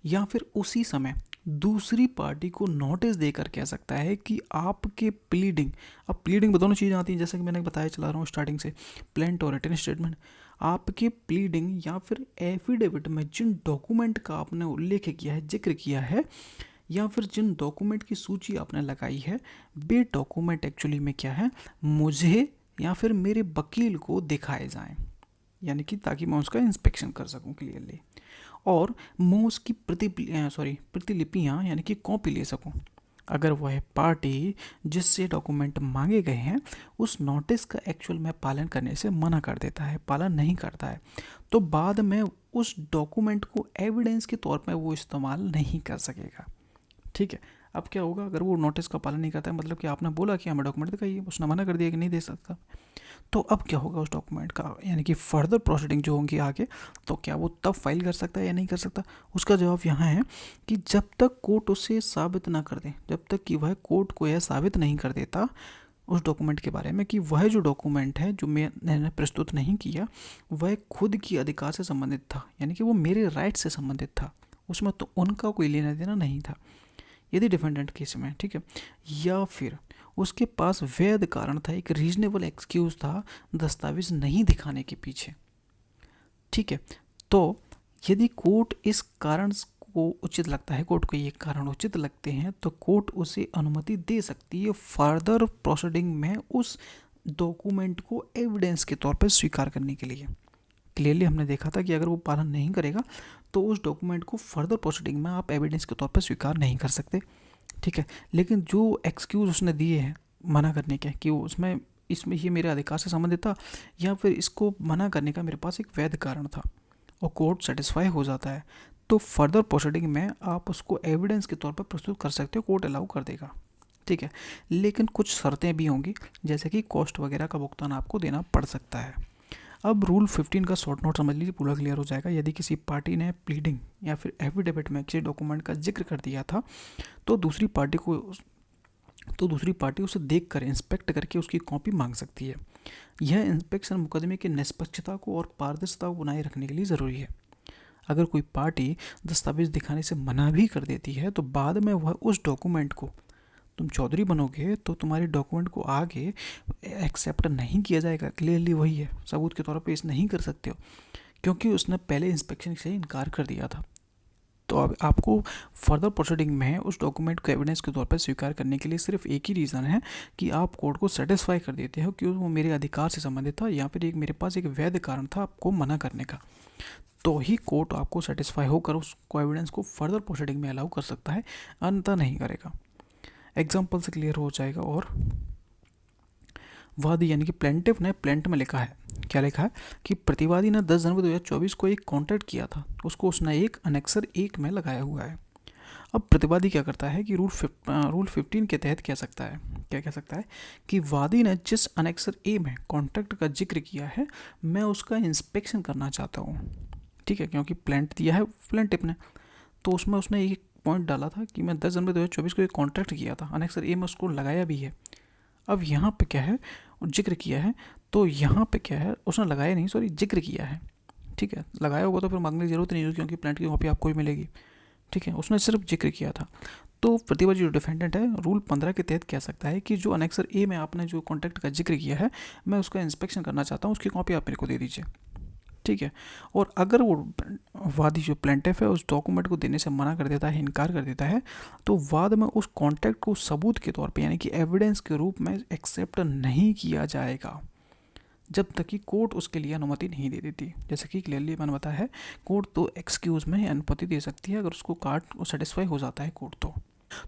या फिर उसी समय दूसरी पार्टी को नोटिस देकर कह सकता है कि आपके प्लीडिंग, अब प्लीडिंग दोनों चीज़ें आती हैं, जैसे कि मैंने बताया चला रहा हूँ स्टार्टिंग से, प्लेंट और रिटन स्टेटमेंट। आपके प्लीडिंग या फिर एफिडेविट में जिन डॉक्यूमेंट का आपने उल्लेख किया है, जिक्र किया है, या फिर जिन डॉक्यूमेंट की सूची आपने लगाई है, वे डॉक्यूमेंट एक्चुअली में क्या है, मुझे या फिर मेरे वकील को दिखाए जाएं, यानी कि ताकि मैं उसका इंस्पेक्शन कर सकूं क्लियरली, और मैं उसकी प्रतिलिपियाँ यानी कि कॉपी ले सकूं। अगर वह पार्टी जिससे डॉक्यूमेंट मांगे गए हैं उस नोटिस का एक्चुअल में पालन करने से मना कर देता है, पालन नहीं करता है, तो बाद में उस डॉक्यूमेंट को एविडेंस के तौर पर वो इस्तेमाल नहीं कर सकेगा। ठीक है, अब क्या होगा, अगर वो नोटिस का पालन नहीं करता है, मतलब कि आपने बोला कि हमें डॉक्यूमेंट दिखाइए, उसने मना कर दिया कि नहीं दे सकता, तो अब क्या होगा उस डॉक्यूमेंट का, यानी कि फर्दर प्रोसीडिंग जो होंगी आगे, तो क्या वो तब फाइल कर सकता है या नहीं कर सकता। उसका जवाब यहाँ है कि जब तक कोर्ट उसे साबित ना कर दे, जब तक कि वह कोर्ट को यह साबित नहीं कर देता उस डॉक्यूमेंट के बारे में कि वह जो डॉक्यूमेंट है जो मैंने प्रस्तुत नहीं किया वह खुद की अधिकार से संबंधित था, यानी कि वो मेरे राइट से संबंधित था, उसमें तो उनका कोई लेना देना नहीं था, यदि डिफेंडेंट केस में, ठीक है। या फिर उसके पास वैध कारण था, एक रीजनेबल एक्सक्यूज था दस्तावेज नहीं दिखाने के पीछे, ठीक है। तो यदि कोर्ट इस कारण को उचित लगता है, कोर्ट को ये कारण उचित लगते हैं, तो कोर्ट उसे अनुमति दे सकती है फर्दर प्रोसीडिंग में उस डॉक्यूमेंट को एविडेंस के तौर पर स्वीकार करने के लिए। क्लियरली हमने देखा था कि अगर वो पालन नहीं करेगा तो उस डॉक्यूमेंट को फर्दर प्रोसीडिंग में आप एविडेंस के तौर पर स्वीकार नहीं कर सकते, ठीक है। लेकिन जो एक्सक्यूज उसने दिए हैं मना करने के कि उसमें इसमें ये मेरे अधिकार से संबंधित था या फिर इसको मना करने का मेरे पास एक वैध कारण था और कोर्ट सेटिस्फाई हो जाता है, तो फर्दर प्रोसीडिंग में आप उसको एविडेंस के तौर पर प्रस्तुत कर सकते हो, कोर्ट अलाउ कर देगा, ठीक है। लेकिन कुछ शर्तें भी होंगी, जैसे कि कॉस्ट वगैरह का भुगतान आपको देना पड़ सकता है। अब रूल 15 का शॉर्ट नोट समझ लीजिए, पूरा क्लियर हो जाएगा। यदि किसी पार्टी ने प्लीडिंग या फिर एफिडेविट में किसी डॉक्यूमेंट का जिक्र कर दिया था तो दूसरी पार्टी उसे देखकर इंस्पेक्ट करके उसकी कॉपी मांग सकती है। यह इंस्पेक्शन मुकदमे की निष्पक्षता को और पारदर्शिता को बनाए रखने के लिए ज़रूरी है। अगर कोई पार्टी दस्तावेज दिखाने से मना भी कर देती है तो बाद में वह उस डॉक्यूमेंट को, तुम चौधरी बनोगे तो तुम्हारे डॉक्यूमेंट को आगे एक्सेप्ट नहीं किया जाएगा। क्लियरली वही है, सबूत के तौर पे पेश नहीं कर सकते हो क्योंकि उसने पहले इंस्पेक्शन से इनकार कर दिया था। तो अब आपको फर्दर प्रोसीडिंग में उस डॉक्यूमेंट को एविडेंस के तौर पर स्वीकार करने के लिए सिर्फ एक ही रीज़न है कि आप कोर्ट को सेटिस्फाई कर देते हो कि वो मेरे अधिकार से संबंधित था या फिर एक मेरे पास एक वैध कारण था आपको मना करने का, तो ही कोर्ट आपको सेटिस्फाई होकर उसको एविडेंस को फर्दर प्रोसीडिंग में अलाउ कर सकता है, अन्यथा नहीं करेगा। एग्जाम्पल से क्लियर हो जाएगा। और वादी यानी कि प्लेंटिफ ने प्लेंट में लिखा है, क्या लिखा है कि प्रतिवादी ने 10 जनवरी 2024 को एक कॉन्ट्रैक्ट किया था, उसको उसने एक अनेक्सर 1 में लगाया हुआ है। अब प्रतिवादी क्या करता है कि रूल 15 के तहत क्या कह सकता है कि वादी ने जिस अनेक्सर ए में कॉन्ट्रैक्ट का जिक्र किया है मैं उसका इंस्पेक्शन करना चाहता हूँ, ठीक है, क्योंकि प्लेंट दिया है प्लेंटिफ ने, तो उसमें उसने एक पॉइंट डाला था कि मैं 10 जनवरी 2024 को एक कॉन्ट्रैक्ट किया था, अनेक्सर ए में उसको लगाया भी है। अब यहाँ पे क्या है, जिक्र किया है, तो यहाँ पे क्या है, उसने लगाया नहीं, सॉरी जिक्र किया है, ठीक है। लगाया होगा तो फिर मांगने की जरूरत नहीं होगी क्योंकि प्लेंट की कॉपी आपको ही मिलेगी, ठीक है। उसने सिर्फ जिक्र किया था। तो प्रतिवादी जो डिफेंडेंट है रूल 15 के तहत कह सकता है कि जो अनेक्सर ए में आपने जो कॉन्ट्रैक्ट का जिक्र किया है मैं उसका इंस्पेक्शन करना चाहता हूँ, उसकी कॉपी आप मेरे को दे दीजिए, ठीक है। और अगर वो वादी जो प्लेंटिफ है उस डॉक्यूमेंट को देने से मना कर देता है, इनकार कर देता है, तो बाद में उस कॉन्ट्रैक्ट को सबूत के तौर पे यानी कि एविडेंस के रूप में एक्सेप्ट नहीं किया जाएगा जब तक कि कोर्ट उसके लिए अनुमति नहीं दे देती। जैसे कि क्लियरली मैंने बताया है, कोर्ट तो एक्सक्यूज में अनुमति दे सकती है अगर उसको कार्ड सेटिस्फाई हो जाता है कोर्ट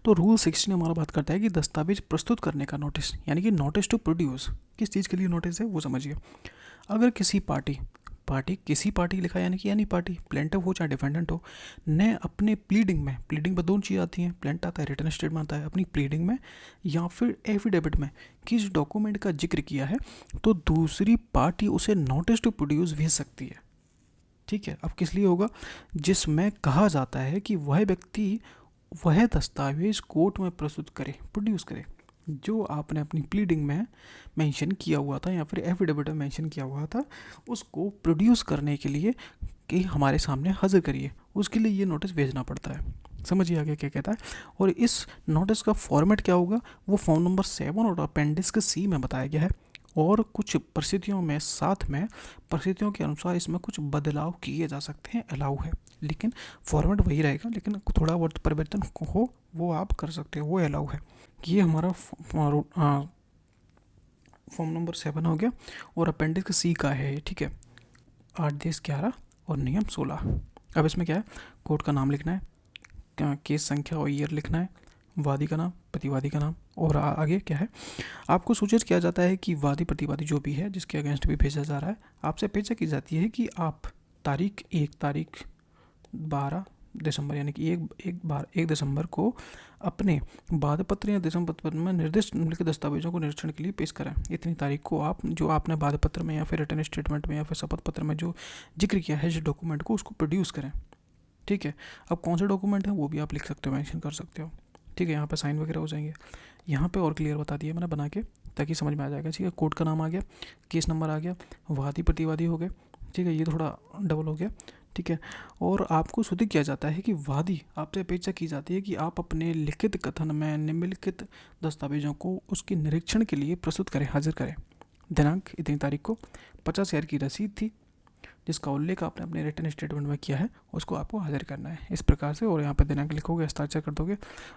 तो रूल 16 हमारा बात करता है कि दस्तावेज प्रस्तुत करने का नोटिस, यानी कि नोटिस टू प्रोड्यूस, किस चीज़ के लिए नोटिस है वो समझिए। अगर किसी किसी पार्टी लिखा यानी कि यानी पार्टी प्लेंटिफ हो चाहे डिफेंडेंट हो, ने अपने प्लीडिंग में दोनों चीज़ आती हैं, प्लेंट आता है, रिटन स्टेटमेंट आता है, अपनी प्लीडिंग में या फिर एफिडेविट में किस डॉक्यूमेंट का जिक्र किया है तो दूसरी पार्टी उसे नोटिस टू प्रोड्यूस भेज सकती है, ठीक है। अब किस लिए होगा, जिसमें कहा जाता है कि वह व्यक्ति वह दस्तावेज कोर्ट में प्रस्तुत करे, प्रोड्यूस करे जो आपने अपनी प्लीडिंग में मेंशन किया हुआ था या फिर एफिडेविट में मेंशन किया हुआ था, उसको प्रोड्यूस करने के लिए कि हमारे सामने हाजिर करिए, उसके लिए ये नोटिस भेजना पड़ता है। समझिए आगे क्या कहता है। और इस नोटिस का फॉर्मेट क्या होगा वो फॉर्म नंबर 7 और अपेंडिक्स सी में बताया गया है, और कुछ परिस्थितियों में साथ में परिस्थितियों के अनुसार इसमें कुछ बदलाव किए जा सकते हैं, अलाउ है, लेकिन फॉर्मेट वही रहेगा, लेकिन थोड़ा बहुत परिवर्तन हो वो आप कर सकते हो, वो अलाउ है। ये हमारा फॉर्म नंबर 7 हो गया और अपेंडिक्स सी का है, ठीक है, 8-10-11 और नियम 16। अब इसमें क्या है, कोर्ट का नाम लिखना है, केस संख्या और ईयर लिखना है, वादी का नाम, प्रतिवादी का नाम, और आगे क्या है, आपको सूचित किया जाता है कि वादी प्रतिवादी जो भी है जिसके अगेंस्ट भी भेजा जा रहा है, आपसे अपेक्षा की जाती है कि आप तारीख 12 दिसंबर यानी कि 1 दिसंबर को अपने वादपत्र या दिसंबर में निर्दिष्ट निम्नलिखित दस्तावेजों को निरीक्षण के लिए पेश करें। इतनी तारीख को आप जो आपने वादपत्र में या फिर रिटर्न स्टेटमेंट में या फिर शपथ पत्र में जो जिक्र किया है जिस डॉक्यूमेंट को, उसको प्रोड्यूस करें, ठीक है। अब कौन से डॉक्यूमेंट है वो भी आप लिख सकते हो, मेंशन कर सकते हो, ठीक है। यहाँ पे साइन वगैरह हो जाएंगे। यहाँ पे और क्लियर बता दिया मैंने बना के ताकि समझ में आ जाएगा। ठीक है, कोर्ट का नाम आ गया, केस नंबर आ गया, वादी प्रतिवादी हो गए। ठीक है, ये थोड़ा डबल हो गया। ठीक है, और आपको सूचित किया जाता है कि वादी आपसे अपेक्षा की जाती है कि आप अपने लिखित कथन में निम्नलिखित दस्तावेजों को उसके निरीक्षण के लिए प्रस्तुत करें, हाजिर करें। दिनांक इतनी तारीख को 50,000 की रसीद थी जिसका उल्लेख आपने अपने रिटन स्टेटमेंट में किया है, उसको आपको हाजिर करना है इस प्रकार से। और यहाँ पर दिनांक लिखोगे, हस्ताक्षर कर दोगे,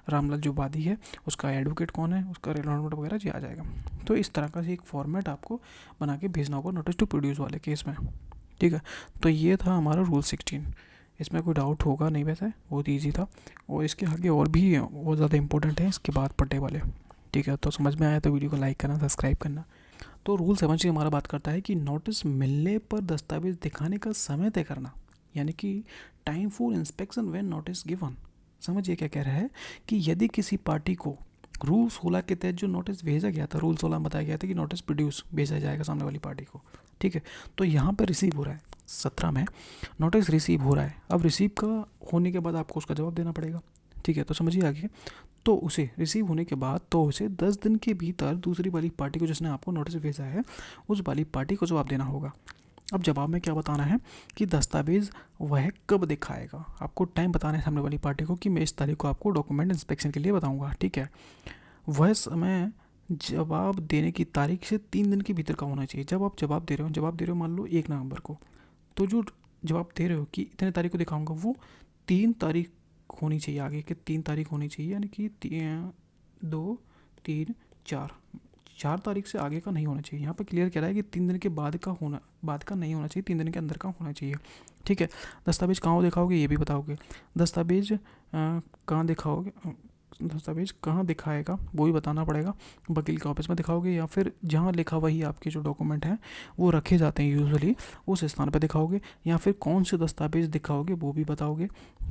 रामलाल जो वादी है उसका एडवोकेट कौन है, उसका रोल नंबर वगैरह जी आ जाएगा। तो इस तरह का से एक फॉर्मेट आपको बना के भेजना होगा नोटिस टू प्रोड्यूस वाले केस में। ठीक है, तो ये था हमारा रूल 16। इसमें कोई डाउट होगा नहीं, वैसे बहुत ईजी था। और इसके आगे और भी बहुत ज़्यादा इंपॉर्टेंट है इसके बाद पढ़ने वाले। ठीक है, तो समझ में आया तो वीडियो को लाइक करना, सब्सक्राइब करना। तो रूल 7 हमारा बात करता है कि नोटिस मिलने पर दस्तावेज दिखाने का समय तय करना, यानी कि time for inspection when notice given. समझिए क्या कह रहा है कि यदि किसी पार्टी को रूल 16 के तहत जो नोटिस भेजा गया था, रूल 16 में बताया गया था कि नोटिस प्रोड्यूस भेजा जाएगा सामने वाली पार्टी को। ठीक है, तो यहाँ पर रिसीव हो रहा है 17 में, नोटिस रिसीव हो रहा है। अब रिसीव का होने के बाद आपको उसका जवाब देना पड़ेगा। ठीक है, तो समझिए आगे। तो उसे रिसीव होने के बाद तो उसे 10 दिन के भीतर दूसरी वाली पार्टी को, जिसने आपको नोटिस भेजा है, उस वाली पार्टी को जवाब देना होगा। अब जवाब में क्या बताना है कि दस्तावेज वह कब दिखाएगा। आपको टाइम बताना है सामने वाली पार्टी को कि मैं इस तारीख को आपको डॉक्यूमेंट इंस्पेक्शन के लिए बताऊंगा। ठीक है, वह समय जवाब देने की तारीख से 3 दिन के भीतर का होना चाहिए। जब आप जवाब दे रहे हो मान लो 1 नवंबर को, तो जो जवाब दे रहे हो कि इतने तारीख को दिखाऊंगा, वो 3 तारीख होनी चाहिए, आगे के 3 तारीख होनी चाहिए, यानी कि 2, 3, 4 तारीख से आगे का नहीं होना चाहिए। यहाँ पर क्लियर कह रहा है कि 3 दिन के बाद का नहीं होना चाहिए, 3 दिन के अंदर का होना चाहिए। ठीक है, दस्तावेज कहाँ दिखाओगे ये भी बताओगे, दस्तावेज कहाँ दिखाएगा वो भी बताना पड़ेगा। वकील के ऑफिस में दिखाओगे या फिर जहाँ लिखा वही आपके जो डॉक्यूमेंट हैं वो रखे जाते हैं यूजुअली, उस स्थान पर दिखाओगे, या फिर कौन से दस्तावेज दिखाओगे वो भी बताओगे।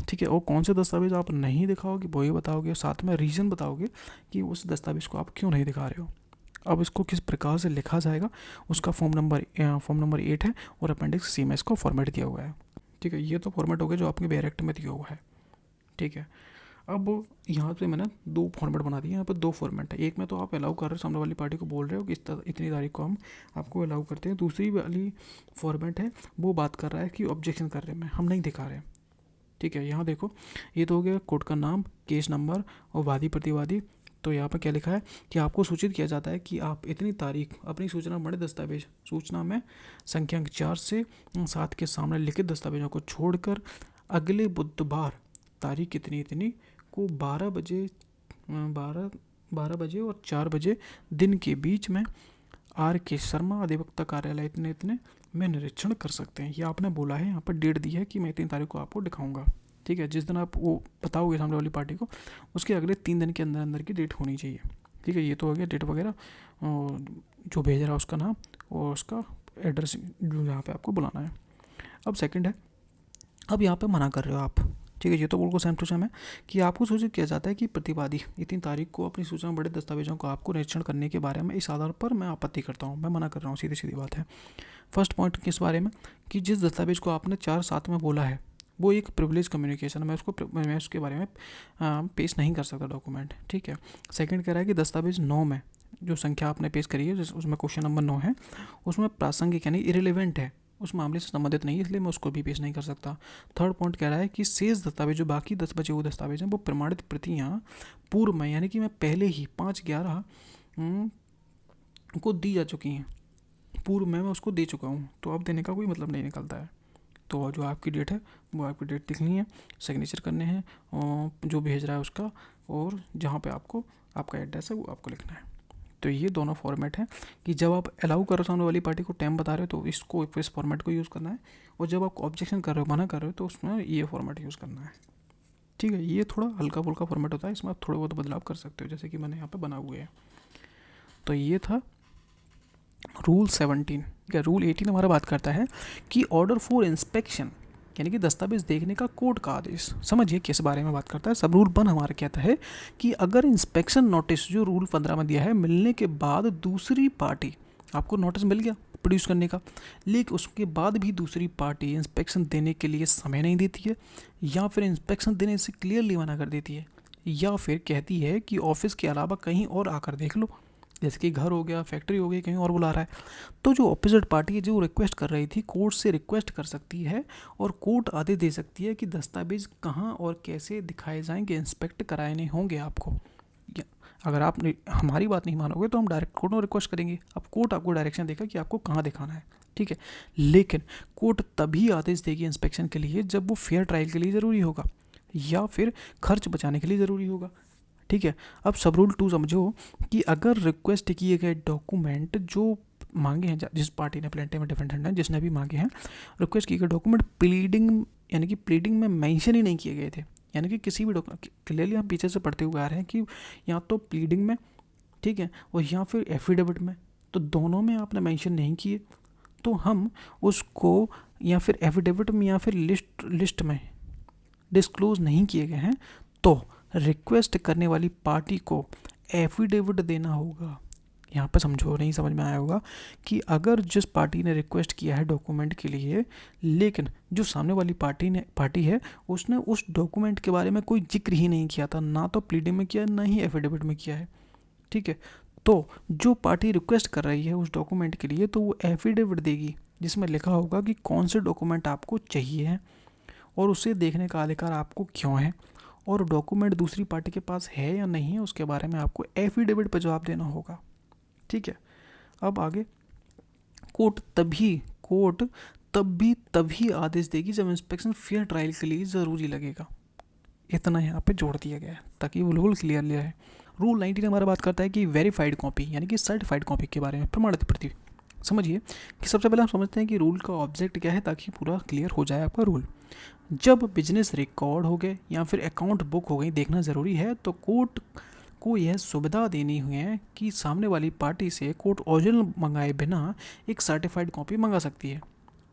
ठीक है, और कौन से दस्तावेज आप नहीं दिखाओगे वो भी बताओगे, साथ में रीज़न बताओगे कि उस दस्तावेज को आप क्यों नहीं दिखा रहे हो। अब इसको किस प्रकार से लिखा जाएगा उसका फॉर्म नंबर 8 है और अपेंडिक्स सी में इसको फॉर्मेट दिया हुआ है। ठीक है, ये तो फॉर्मेट हो गया जो आपके बैर एक्ट में दिया हुआ है। ठीक है, अब यहाँ पे मैंने 2 फॉर्मेट बना दिए। यहाँ पर 2 फॉर्मेट है, एक में तो आप अलाउ कर रहे हो, सामने वाली पार्टी को बोल रहे हो कि इतनी तारीख को हम आपको अलाउ करते हैं। दूसरी वाली फॉर्मेट है वो बात कर रहा है कि ऑब्जेक्शन कर रहे हैं, हम नहीं दिखा रहे हैं। ठीक है, यहाँ देखो, ये तो हो गया कोर्ट का नाम, केस नंबर और वादी प्रतिवादी। तो यहाँ पर क्या लिखा है कि आपको सूचित किया जाता है कि आप इतनी तारीख अपनी सूचना बड़े दस्तावेज सूचना में संख्यांक 4 से 7 के सामने लिखित दस्तावेजों को छोड़कर अगले बुधवार तारीख इतनी को 12 बजे और 4 बजे दिन के बीच में R.K. शर्मा अधिवक्ता कार्यालय इतने में निरीक्षण कर सकते हैं। ये आपने बोला है, यहाँ पर डेट दी है कि मैं इतनी तारीख को आपको दिखाऊंगा। ठीक है, जिस दिन आप वो बताओगे सामने वाली पार्टी को, उसके अगले 3 दिन के अंदर की डेट होनी चाहिए। ठीक है, ये तो हो गया डेट वगैरह, जो भेज रहा है उसका नाम और उसका एड्रेस जो यहाँ पे आपको बुलाना है। अब सेकंड है, अब यहाँ पे मना कर रहे हो आप। ठीक है, ये तो बिल्कुल सेम टू सेम है कि आपको सूचित किया जाता है कि प्रतिवादी इतनी तारीख को अपनी सूचना में बड़े दस्तावेजों को आपको निरीक्षण करने के बारे में इस आधार पर मैं आपत्ति करता हूँ, मैं मना कर रहा हूँ, सीधी बात है। फर्स्ट पॉइंट किस बारे में कि जिस दस्तावेज को आपने 4-7 में बोला है वो एक प्रिविलेज कम्युनिकेशन, मैं उसके बारे में पेश नहीं कर सकता डॉक्यूमेंट। ठीक है, सेकंड कह रहा है कि दस्तावेज 9 में जो संख्या आपने पेश करी है, उसमें क्वेश्चन नंबर 9 है, उसमें प्रासंगिक यानी इरेलीवेंट है, उस मामले से संबंधित नहीं है, इसलिए मैं उसको भी पेश नहीं कर सकता। थर्ड पॉइंट कह रहा है कि शेष दस्तावेज जो बाकी 10 बचे हुए दस्तावेज हैं वो प्रमाणित प्रतियाँ पूर्व में, यानी कि मैं पहले ही 5/11 को दी जा चुकी हैं, पूर्व में मैं उसको दे चुका हूँ, तो अब देने का कोई मतलब नहीं निकलता है। तो जो आपकी डेट है वो आपकी डेट लिखनी है, सिग्नेचर करने हैं और जो भेज रहा है उसका, और जहाँ पे आपको आपका एड्रेस है वो आपको लिखना है। तो ये दोनों फॉर्मेट हैं कि जब आप अलाउ कर रहे हो सामने वाली पार्टी को टाइम बता रहे हो तो इसको इस फॉर्मेट को यूज़ करना है, और जब आप ऑब्जेक्शन कर रहे हो, मना कर रहे हो, तो उसमें ये फॉर्मेट यूज़ करना है। ठीक है, ये थोड़ा हल्का फुल्का फॉर्मेट होता है, इसमें आप थोड़े बहुत बदलाव कर सकते हो जैसे कि मैंने यहाँ पे बना हुए हैं। तो ये था रूल 17। क्या रूल 18 हमारा बात करता है कि ऑर्डर फॉर इंस्पेक्शन, यानी कि दस्तावेज देखने का कोर्ट का आदेश। समझिए किस बारे में बात करता है। सब रूल 1 हमारा कहता है कि अगर इंस्पेक्शन नोटिस जो रूल 15 में दिया है मिलने के बाद दूसरी पार्टी, आपको नोटिस मिल गया प्रोड्यूस करने का, लेकिन उसके बाद भी दूसरी पार्टी इंस्पेक्शन देने के लिए समय नहीं देती है, या फिर इंस्पेक्शन देने से क्लियरली मना कर देती है, या फिर कहती है कि ऑफिस के अलावा कहीं और आकर देख लो, जैसे कि घर हो गया, फैक्ट्री हो गई, कहीं और बुला रहा है, तो जो ऑपोजिट पार्टी है जो रिक्वेस्ट कर रही थी, कोर्ट से रिक्वेस्ट कर सकती है और कोर्ट आदेश दे सकती है कि दस्तावेज कहाँ और कैसे दिखाए जाएंगे, इंस्पेक्ट कराने होंगे आपको। अगर आप हमारी बात नहीं मानोगे तो हम डायरेक्ट कोर्ट में रिक्वेस्ट करेंगे, अब कोर्ट आपको डायरेक्शन देगा कि आपको कहाँ दिखाना है, ठीक है। लेकिन कोर्ट तभी आदेश देगी इंस्पेक्शन के लिए जब वो फेयर ट्रायल के लिए ज़रूरी होगा या फिर खर्च बचाने के लिए ज़रूरी होगा, ठीक है। अब सब रूल 2 समझो कि अगर रिक्वेस्ट किए गए डॉक्यूमेंट जो मांगे हैं, जिस पार्टी ने, प्लेंटिफ में डिफेंडेंट हैं, जिसने भी मांगे हैं, रिक्वेस्ट किए गए डॉक्यूमेंट प्लीडिंग यानी कि प्लीडिंग में मेंशन ही नहीं किए गए थे, यानी कि किसी भी डॉक्यूमेंट, क्लियरली हम पीछे से पढ़ते हुए आ रहे हैं कि या तो प्लीडिंग में, ठीक है, और या फिर एफिडेविट में, तो दोनों में आपने मेंशन नहीं किए, तो हम उसको या फिर एफिडेविट में या फिर लिस्ट में डिस्क्लोज नहीं किए गए हैं, तो रिक्वेस्ट करने वाली पार्टी को एफिडेविट देना होगा। यहाँ पे समझो, नहीं समझ में आया होगा कि अगर जिस पार्टी ने रिक्वेस्ट किया है डॉक्यूमेंट के लिए, लेकिन जो सामने वाली पार्टी है उसने उस डॉक्यूमेंट के बारे में कोई जिक्र ही नहीं किया था, ना तो प्लीडिंग में किया, ना ही एफिडेविट में किया है, ठीक है, तो जो पार्टी रिक्वेस्ट कर रही है उस डॉक्यूमेंट के लिए, तो वो एफिडेविट देगी जिसमें लिखा होगा कि कौन से डॉक्यूमेंट आपको चाहिए हैं और उसे देखने का अधिकार आपको क्यों है, और डॉक्यूमेंट दूसरी पार्टी के पास है या नहीं है उसके बारे में आपको एफिडेविट पर जवाब देना होगा, ठीक है। अब आगे, कोर्ट तभी आदेश देगी जब इंस्पेक्शन फेयर ट्रायल के लिए ज़रूरी लगेगा। इतना यहाँ पे जोड़ दिया गया है ताकि वो बिल्कुल क्लियर लिया है। रूल 19 हमारा बात करता है कि वेरीफाइड कॉपी यानी कि सर्टिफाइड कॉपी के बारे में, प्रमाणित प्रति। समझिए कि सबसे पहले हम समझते हैं कि रूल का ऑब्जेक्ट क्या है ताकि पूरा क्लियर हो जाए आपका रूल। जब बिजनेस रिकॉर्ड हो गए या फिर अकाउंट बुक हो गई देखना ज़रूरी है, तो कोर्ट को यह सुविधा देनी हुई है कि सामने वाली पार्टी से कोर्ट ओरिजिनल मंगाए बिना एक सर्टिफाइड कॉपी मंगा सकती है,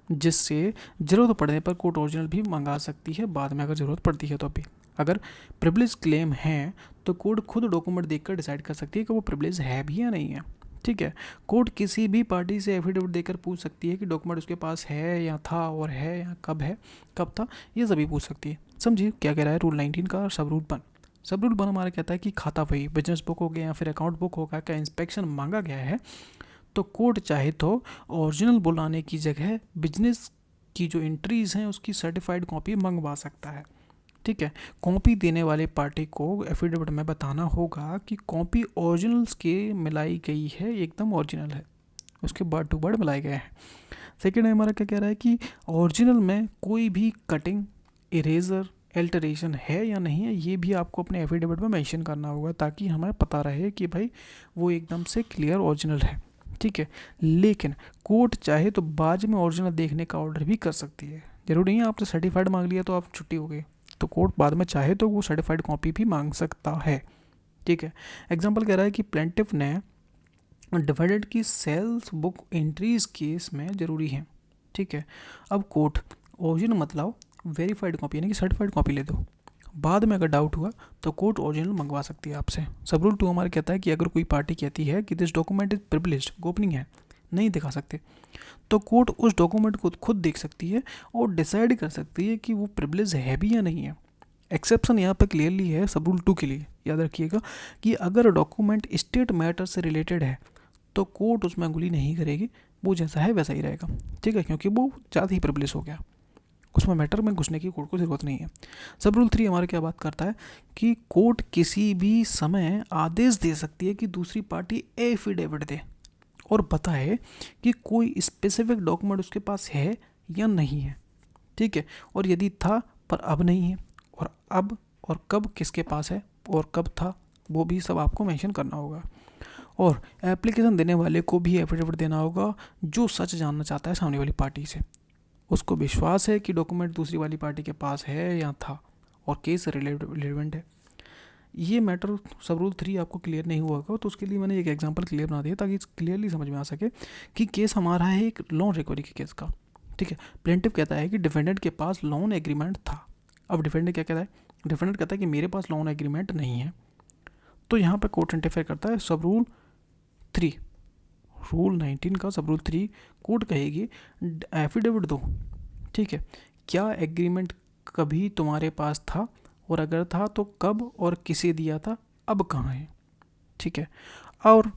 जिससे ज़रूरत पड़ने पर कोर्ट ओरिजिनल भी मंगा सकती है बाद में अगर ज़रूरत पड़ती है तो भी। अगर प्रिविलेज क्लेम है तो कोर्ट खुद डॉक्यूमेंट देखकर डिसाइड कर सकती है कि वो प्रिविलेज है भी या नहीं है, ठीक है। कोर्ट किसी भी पार्टी से एफिडेविट देकर पूछ सकती है कि डॉक्यूमेंट उसके पास है या था, और है या कब था, ये सभी पूछ सकती है। समझिए क्या कह रहा है रूल 19 का। सब रूल 1 हमारा कहता है कि खाता वही बिजनेस बुक हो गया या फिर अकाउंट बुक होगा का इंस्पेक्शन मांगा गया है, तो कोर्ट चाहे तो ओरिजिनल बुलाने की जगह बिजनेस की जो एंट्रीज हैं उसकी सर्टिफाइड कॉपी मंगवा सकता है, ठीक है। कॉपी देने वाले पार्टी को एफिडेविट में बताना होगा कि कॉपी ओरिजिनल्स के मिलाई गई है, एकदम ओरिजिनल है, उसके वर्ड टू वर्ड मिलाए गए हैं। सेकेंड हमारा क्या कह रहा है कि ओरिजिनल में कोई भी कटिंग, इरेजर, एल्टरेशन है या नहीं है, ये भी आपको अपने एफिडेविट में मेंशन करना होगा ताकि हमें पता रहे कि भाई वो एकदम से क्लियर ओरिजिनल है, ठीक है। लेकिन कोर्ट चाहे तो बाद में ओरिजिनल देखने का ऑर्डर भी कर सकती है। जरूरी नहीं है आपने सर्टिफाइड मांग लिया तो आप छुट्टी हो गई, तो कोर्ट बाद में चाहे तो वो सर्टिफाइड कॉपी भी मांग सकता है, ठीक है। एग्जाम्पल कह रहा है कि प्लेंटिफ ने डिफेंडेंट की सेल्स बुक एंट्रीज केस में ज़रूरी है, ठीक है। अब कोर्ट ओरिजिनल मतलब वेरीफाइड कॉपी यानी कि सर्टिफाइड कॉपी ले दो, बाद में अगर डाउट हुआ तो कोर्ट ओरिजिनल मंगवा सकती है आपसे। सब रूल 2 हमारा कहता है कि अगर कोई पार्टी कहती है कि दिस डॉक्यूमेंट इज प्रिविलेज्ड, गोपनीय है, नहीं दिखा सकते, तो कोर्ट उस डॉक्यूमेंट को खुद देख सकती है और डिसाइड कर सकती है कि वो प्रिविलेज है भी या नहीं है। एक्सेप्शन यहाँ पर क्लियरली है सब रूल 2 के लिए, याद रखिएगा कि अगर डॉक्यूमेंट स्टेट मैटर से रिलेटेड है तो कोर्ट उसमें अंगुली नहीं करेगी, वो जैसा है वैसा ही रहेगा, ठीक है, क्योंकि वो ज़्यादा ही प्रिविलेज हो गया, उसमें मैटर में घुसने की कोर्ट को ज़रूरत नहीं है। सब रूल 3 हमारे क्या बात करता है कि कोर्ट किसी भी समय आदेश दे सकती है कि दूसरी पार्टी एफिडेविट दे और बताए कि कोई स्पेसिफिक डॉक्यूमेंट उसके पास है या नहीं है, ठीक है, और यदि था पर अब नहीं है, और अब और कब किसके पास है और कब था वो भी सब आपको मेंशन करना होगा। और एप्लीकेशन देने वाले को भी एफिडेविट देना होगा जो सच जानना चाहता है सामने वाली पार्टी से, उसको विश्वास है कि डॉक्यूमेंट दूसरी वाली पार्टी के पास है या था और केस रिलेवेंट है। ये मैटर सब रूल 3 आपको क्लियर नहीं हुआ होगा तो उसके लिए मैंने एक एग्जांपल क्लियर बना दिया ताकि क्लियरली समझ में आ सके कि केस हमारा है एक लोन रिकवरी के केस का, ठीक है। प्लेंटिफ कहता है कि डिफेंडेंट के पास लोन एग्रीमेंट था। अब डिफेंडेंट क्या कहता है, डिफेंडेंट कहता है कि मेरे पास लोन एग्रीमेंट नहीं है, तो यहाँ पर कोर्ट इंटरफेयर करता है। सब रूल 3 रूल 19 का सब रूल 3 कोर्ट कहेगी एफिडेविट दो, ठीक है, क्या एग्रीमेंट कभी तुम्हारे पास था और अगर था तो कब और किसे दिया था, अब कहाँ है, ठीक है। और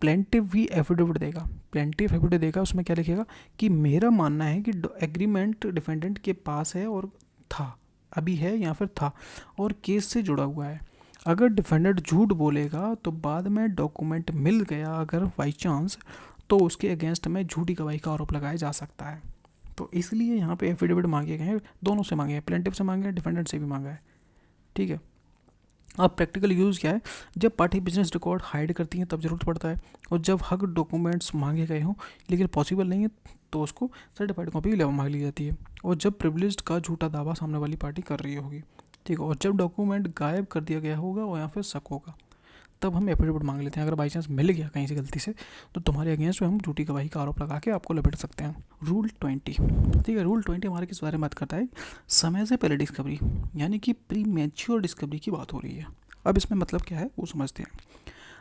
प्लेंटिव भी एफिडेविट देगा, प्लेंटिव एफिडेविट देगा, उसमें क्या लिखेगा कि मेरा मानना है कि एग्रीमेंट डिफेंडेंट के पास है और था, अभी है या फिर था और केस से जुड़ा हुआ है। अगर डिफेंडेंट झूठ बोलेगा तो बाद में डॉक्यूमेंट मिल गया अगर बाई चांस, तो उसके अगेंस्ट में झूठी गवाही का आरोप लगाया जा सकता है। तो इसलिए यहाँ पे एफिडेविट मांगे गए हैं, दोनों से मांगे हैं, प्लेंटिव से मांगे हैं, डिफेंडेंट से भी मांगा है। ठीक है। अब प्रैक्टिकल यूज़ क्या है, जब पार्टी बिजनेस रिकॉर्ड हाइड करती हैं तब ज़रूरत पड़ता है, और जब हक डॉक्यूमेंट्स मांगे गए हों लेकिन पॉसिबल नहीं है तो उसको सर्टिफाइड कॉपी मांग ली जाती है, और जब प्रिविलेज्ड का झूठा दावा सामने वाली पार्टी कर रही होगी। ठीक है। और जब डॉक्यूमेंट गायब कर दिया गया होगा और या फिर शक होगा, तब हम एफिडेविट मांग लेते हैं। अगर बाई चांस मिल गया कहीं से गलती से, तो तुम्हारे अगेंस्ट में हम झूठी गवाही का आरोप लगा के आपको लपेट सकते हैं। रूल 20। ठीक है। रूल 20 हमारे किस बारे में बात करता है, समय से पहले डिस्कवरी, यानी कि प्री मैच्योर डिस्कवरी की बात हो रही है। अब इसमें मतलब क्या है वो समझते हैं।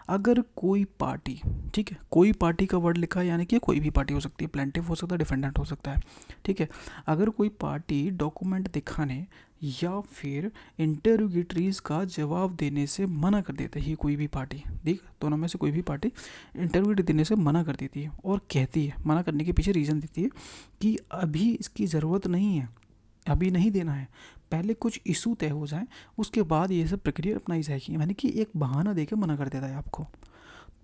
अगर कोई पार्टी, ठीक है, कोई पार्टी का वर्ड लिखा है, यानी कि कोई भी पार्टी हो सकती है, प्लेंटिव हो सकता है, डिफेंडेंट हो सकता है। ठीक है। अगर कोई पार्टी डॉक्यूमेंट दिखाने या फिर इंटरोगेटरीज का जवाब देने से मना कर देती है, कोई भी पार्टी, देख दोनों में से कोई भी पार्टी इंटरव्यू देने से मना कर देती है और कहती है, मना करने के पीछे रीज़न देती है कि अभी इसकी ज़रूरत नहीं है, अभी नहीं देना है, पहले कुछ इशू तय हो जाए उसके बाद ये सब प्रक्रिया अपनाई जाएगी, यानी कि एक बहाना देकर मना कर देता है आपको।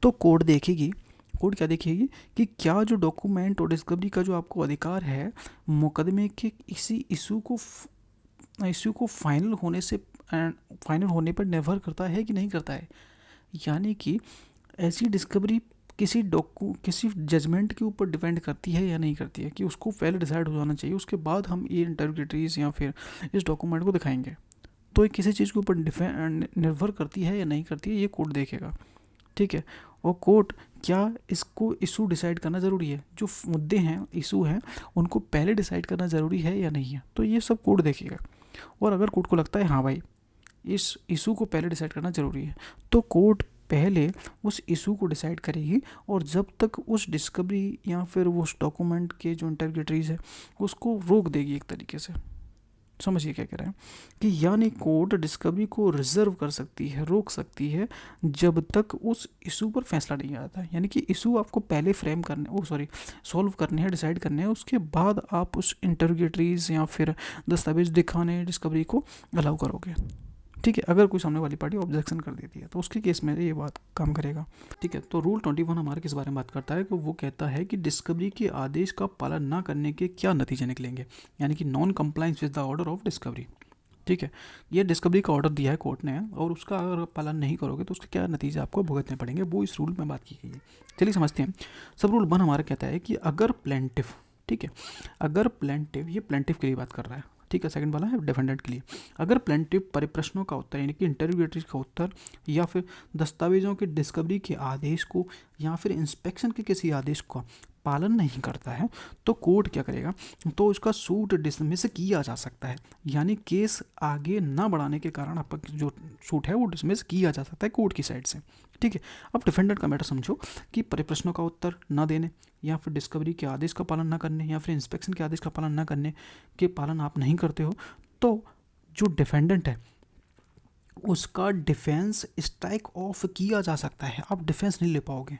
तो कोर्ट देखेगी, कोर्ट क्या देखेगी कि क्या जो डॉक्यूमेंट और डिस्कवरी का जो आपको अधिकार है, मुकदमे के इसी इशू को फाइनल होने पर निर्भर करता है कि नहीं करता है। यानी कि ऐसी डिस्कवरी किसी जजमेंट के ऊपर डिपेंड करती है या नहीं करती है, कि उसको पहले डिसाइड हो जाना चाहिए, उसके बाद हम ये इंटरप्रेटरीज या फिर इस डॉक्यूमेंट को दिखाएंगे। तो ये किसी चीज़ के ऊपर निर्भर करती है या नहीं करती है, ये कोर्ट देखेगा। ठीक है। और कोर्ट क्या इसको इशू डिसाइड करना ज़रूरी है, जो मुद्दे हैं, इशू हैं, उनको पहले डिसाइड करना ज़रूरी है या नहीं है, तो ये सब कोर्ट देखेगा। और अगर कोर्ट को लगता है हाँ भाई इस इशू को पहले डिसाइड करना ज़रूरी है, तो कोर्ट पहले उस इशू को डिसाइड करेगी, और जब तक उस डिस्कवरी या फिर उस डॉक्यूमेंट के जो इंटरप्रेटरीज है उसको रोक देगी एक तरीके से। समझिए क्या कह रहे हैं कि यानी कोर्ट डिस्कवरी को रिजर्व कर सकती है, रोक सकती है, जब तक उस इशू पर फैसला नहीं आता है। यानी कि इशू आपको पहले फ्रेम करने सॉल्व करने हैं, डिसाइड करने हैं, उसके बाद आप उस इंटरप्रेटरीज या फिर दस्तावेज दिखाने डिस्कवरी को अलाउ करोगे। ठीक है। अगर कोई सामने वाली पार्टी ऑब्जेक्शन कर देती है तो उसके केस में ये बात काम करेगा। ठीक है। तो रूल 21 हमारे किस बारे में बात करता है कि वो कहता है कि डिस्कवरी के आदेश का पालन ना करने के क्या नतीजे निकलेंगे, यानी कि non compliance with the order of discovery. ठीक है। ये डिस्कवरी का ऑर्डर दिया है कोर्ट ने, और उसका अगर पालन नहीं करोगे तो उसके क्या नतीजे आपको भुगतने पड़ेंगे, वो इस रूल में बात की गई है। चलिए समझते हैं। सब रूल 1 हमारा कहता है कि अगर प्लेंटिव, ठीक है, अगर प्लेंटिव, ये प्लेंटिव के लिए बात कर रहा है, ठीक है, सेकंड वाला है डिफेंडेंट के लिए। अगर प्लेंटिव परिप्रश्नों का उत्तर, यानी कि इंटरव्यूएटरीज का उत्तर, या फिर दस्तावेजों के डिस्कवरी के आदेश को या फिर इंस्पेक्शन के किसी आदेश का पालन नहीं करता है, तो कोर्ट क्या करेगा, तो उसका सूट डिसमिस किया जा सकता है, यानी केस आगे ना बढ़ाने के कारण आपका जो सूट है वो डिसमिस किया जा सकता है कोर्ट की साइड से। ठीक है। अब डिफेंडेंट का मैटर समझो कि परिप्रश्नों का उत्तर ना देने, या फिर डिस्कवरी के आदेश का पालन ना करने, या फिर इंस्पेक्शन के आदेश का पालन ना करने के पालन आप नहीं करते हो, तो जो डिफेंडेंट है उसका डिफेंस स्ट्राइक ऑफ किया जा सकता है। आप डिफेंस नहीं ले पाओगे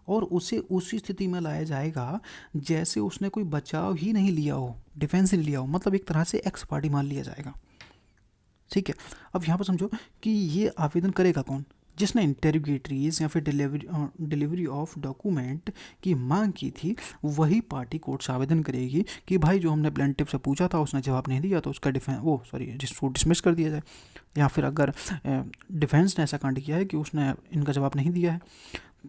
और उसे उसी स्थिति में लाया जाएगा जैसे उसने कोई बचाव ही नहीं लिया हो, डिफेंस ही नहीं लिया हो, मतलब एक तरह से एक्स पार्टी मान लिया जाएगा। ठीक है। अब यहाँ पर समझो कि ये आवेदन करेगा कौन, जिसने इंटरव्यूएटरीज या फिर डिलीवरी ऑफ डॉक्यूमेंट की मांग की थी, वही पार्टी कोर्ट से आवेदन करेगी कि भाई जो हमने प्लेंटिव से पूछा था उसने जवाब नहीं दिया, तो उसका डिसमिस कर दिया जाए। या फिर अगर डिफेंस ने ऐसा कांड किया है कि उसने इनका जवाब नहीं दिया है,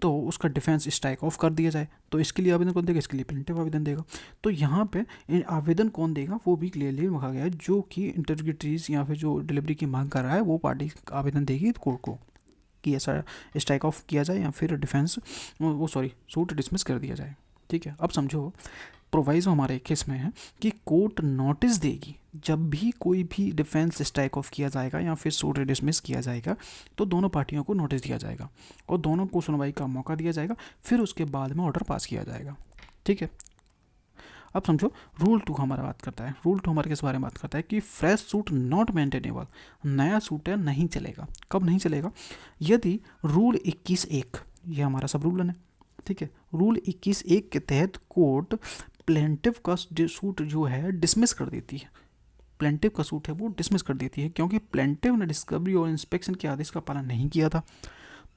तो उसका डिफेंस स्ट्राइक ऑफ कर दिया जाए। तो इसके लिए आवेदन कौन देगा, इसके लिए प्लेंटिव आवेदन देगा। तो यहाँ पे आवेदन कौन देगा वो भी क्लियरली लिखा गया है, जो कि इंटरव्यूएटरीज या फिर जो डिलीवरी की मांग कर रहा है वो पार्टी आवेदन देगी कोर्ट को कि ऐसा स्ट्राइक ऑफ किया जाए या फिर डिफेंस सूट डिसमिस कर दिया जाए। ठीक है। अब समझो प्रोवाइजो हमारे केस में है कि कोर्ट नोटिस देगी जब भी कोई भी डिफेंस स्ट्राइक ऑफ किया जाएगा या फिर सूट डिसमिस किया जाएगा, तो दोनों पार्टियों को नोटिस दिया जाएगा और दोनों को सुनवाई का मौका दिया जाएगा, फिर उसके बाद में ऑर्डर पास किया जाएगा। ठीक है। अब समझो रूल 2 हमारा बात करता है, रूल 2 हमारे किस बारे में बात करता है कि फ्रेश सूट नॉट मेंटेनेबल, नया सूट है नहीं चलेगा। कब नहीं चलेगा, यदि रूल 21(1), ये हमारा सब रूल है, ठीक है। रूल 21(1) के तहत कोर्ट प्लेंटिफ का सूट जो है डिसमिस कर देती है, प्लेंटिफ का सूट है वो डिसमिस कर देती है, क्योंकि प्लेंटिफ ने डिस्कवरी और इंस्पेक्शन के आदेश का पालन नहीं किया था।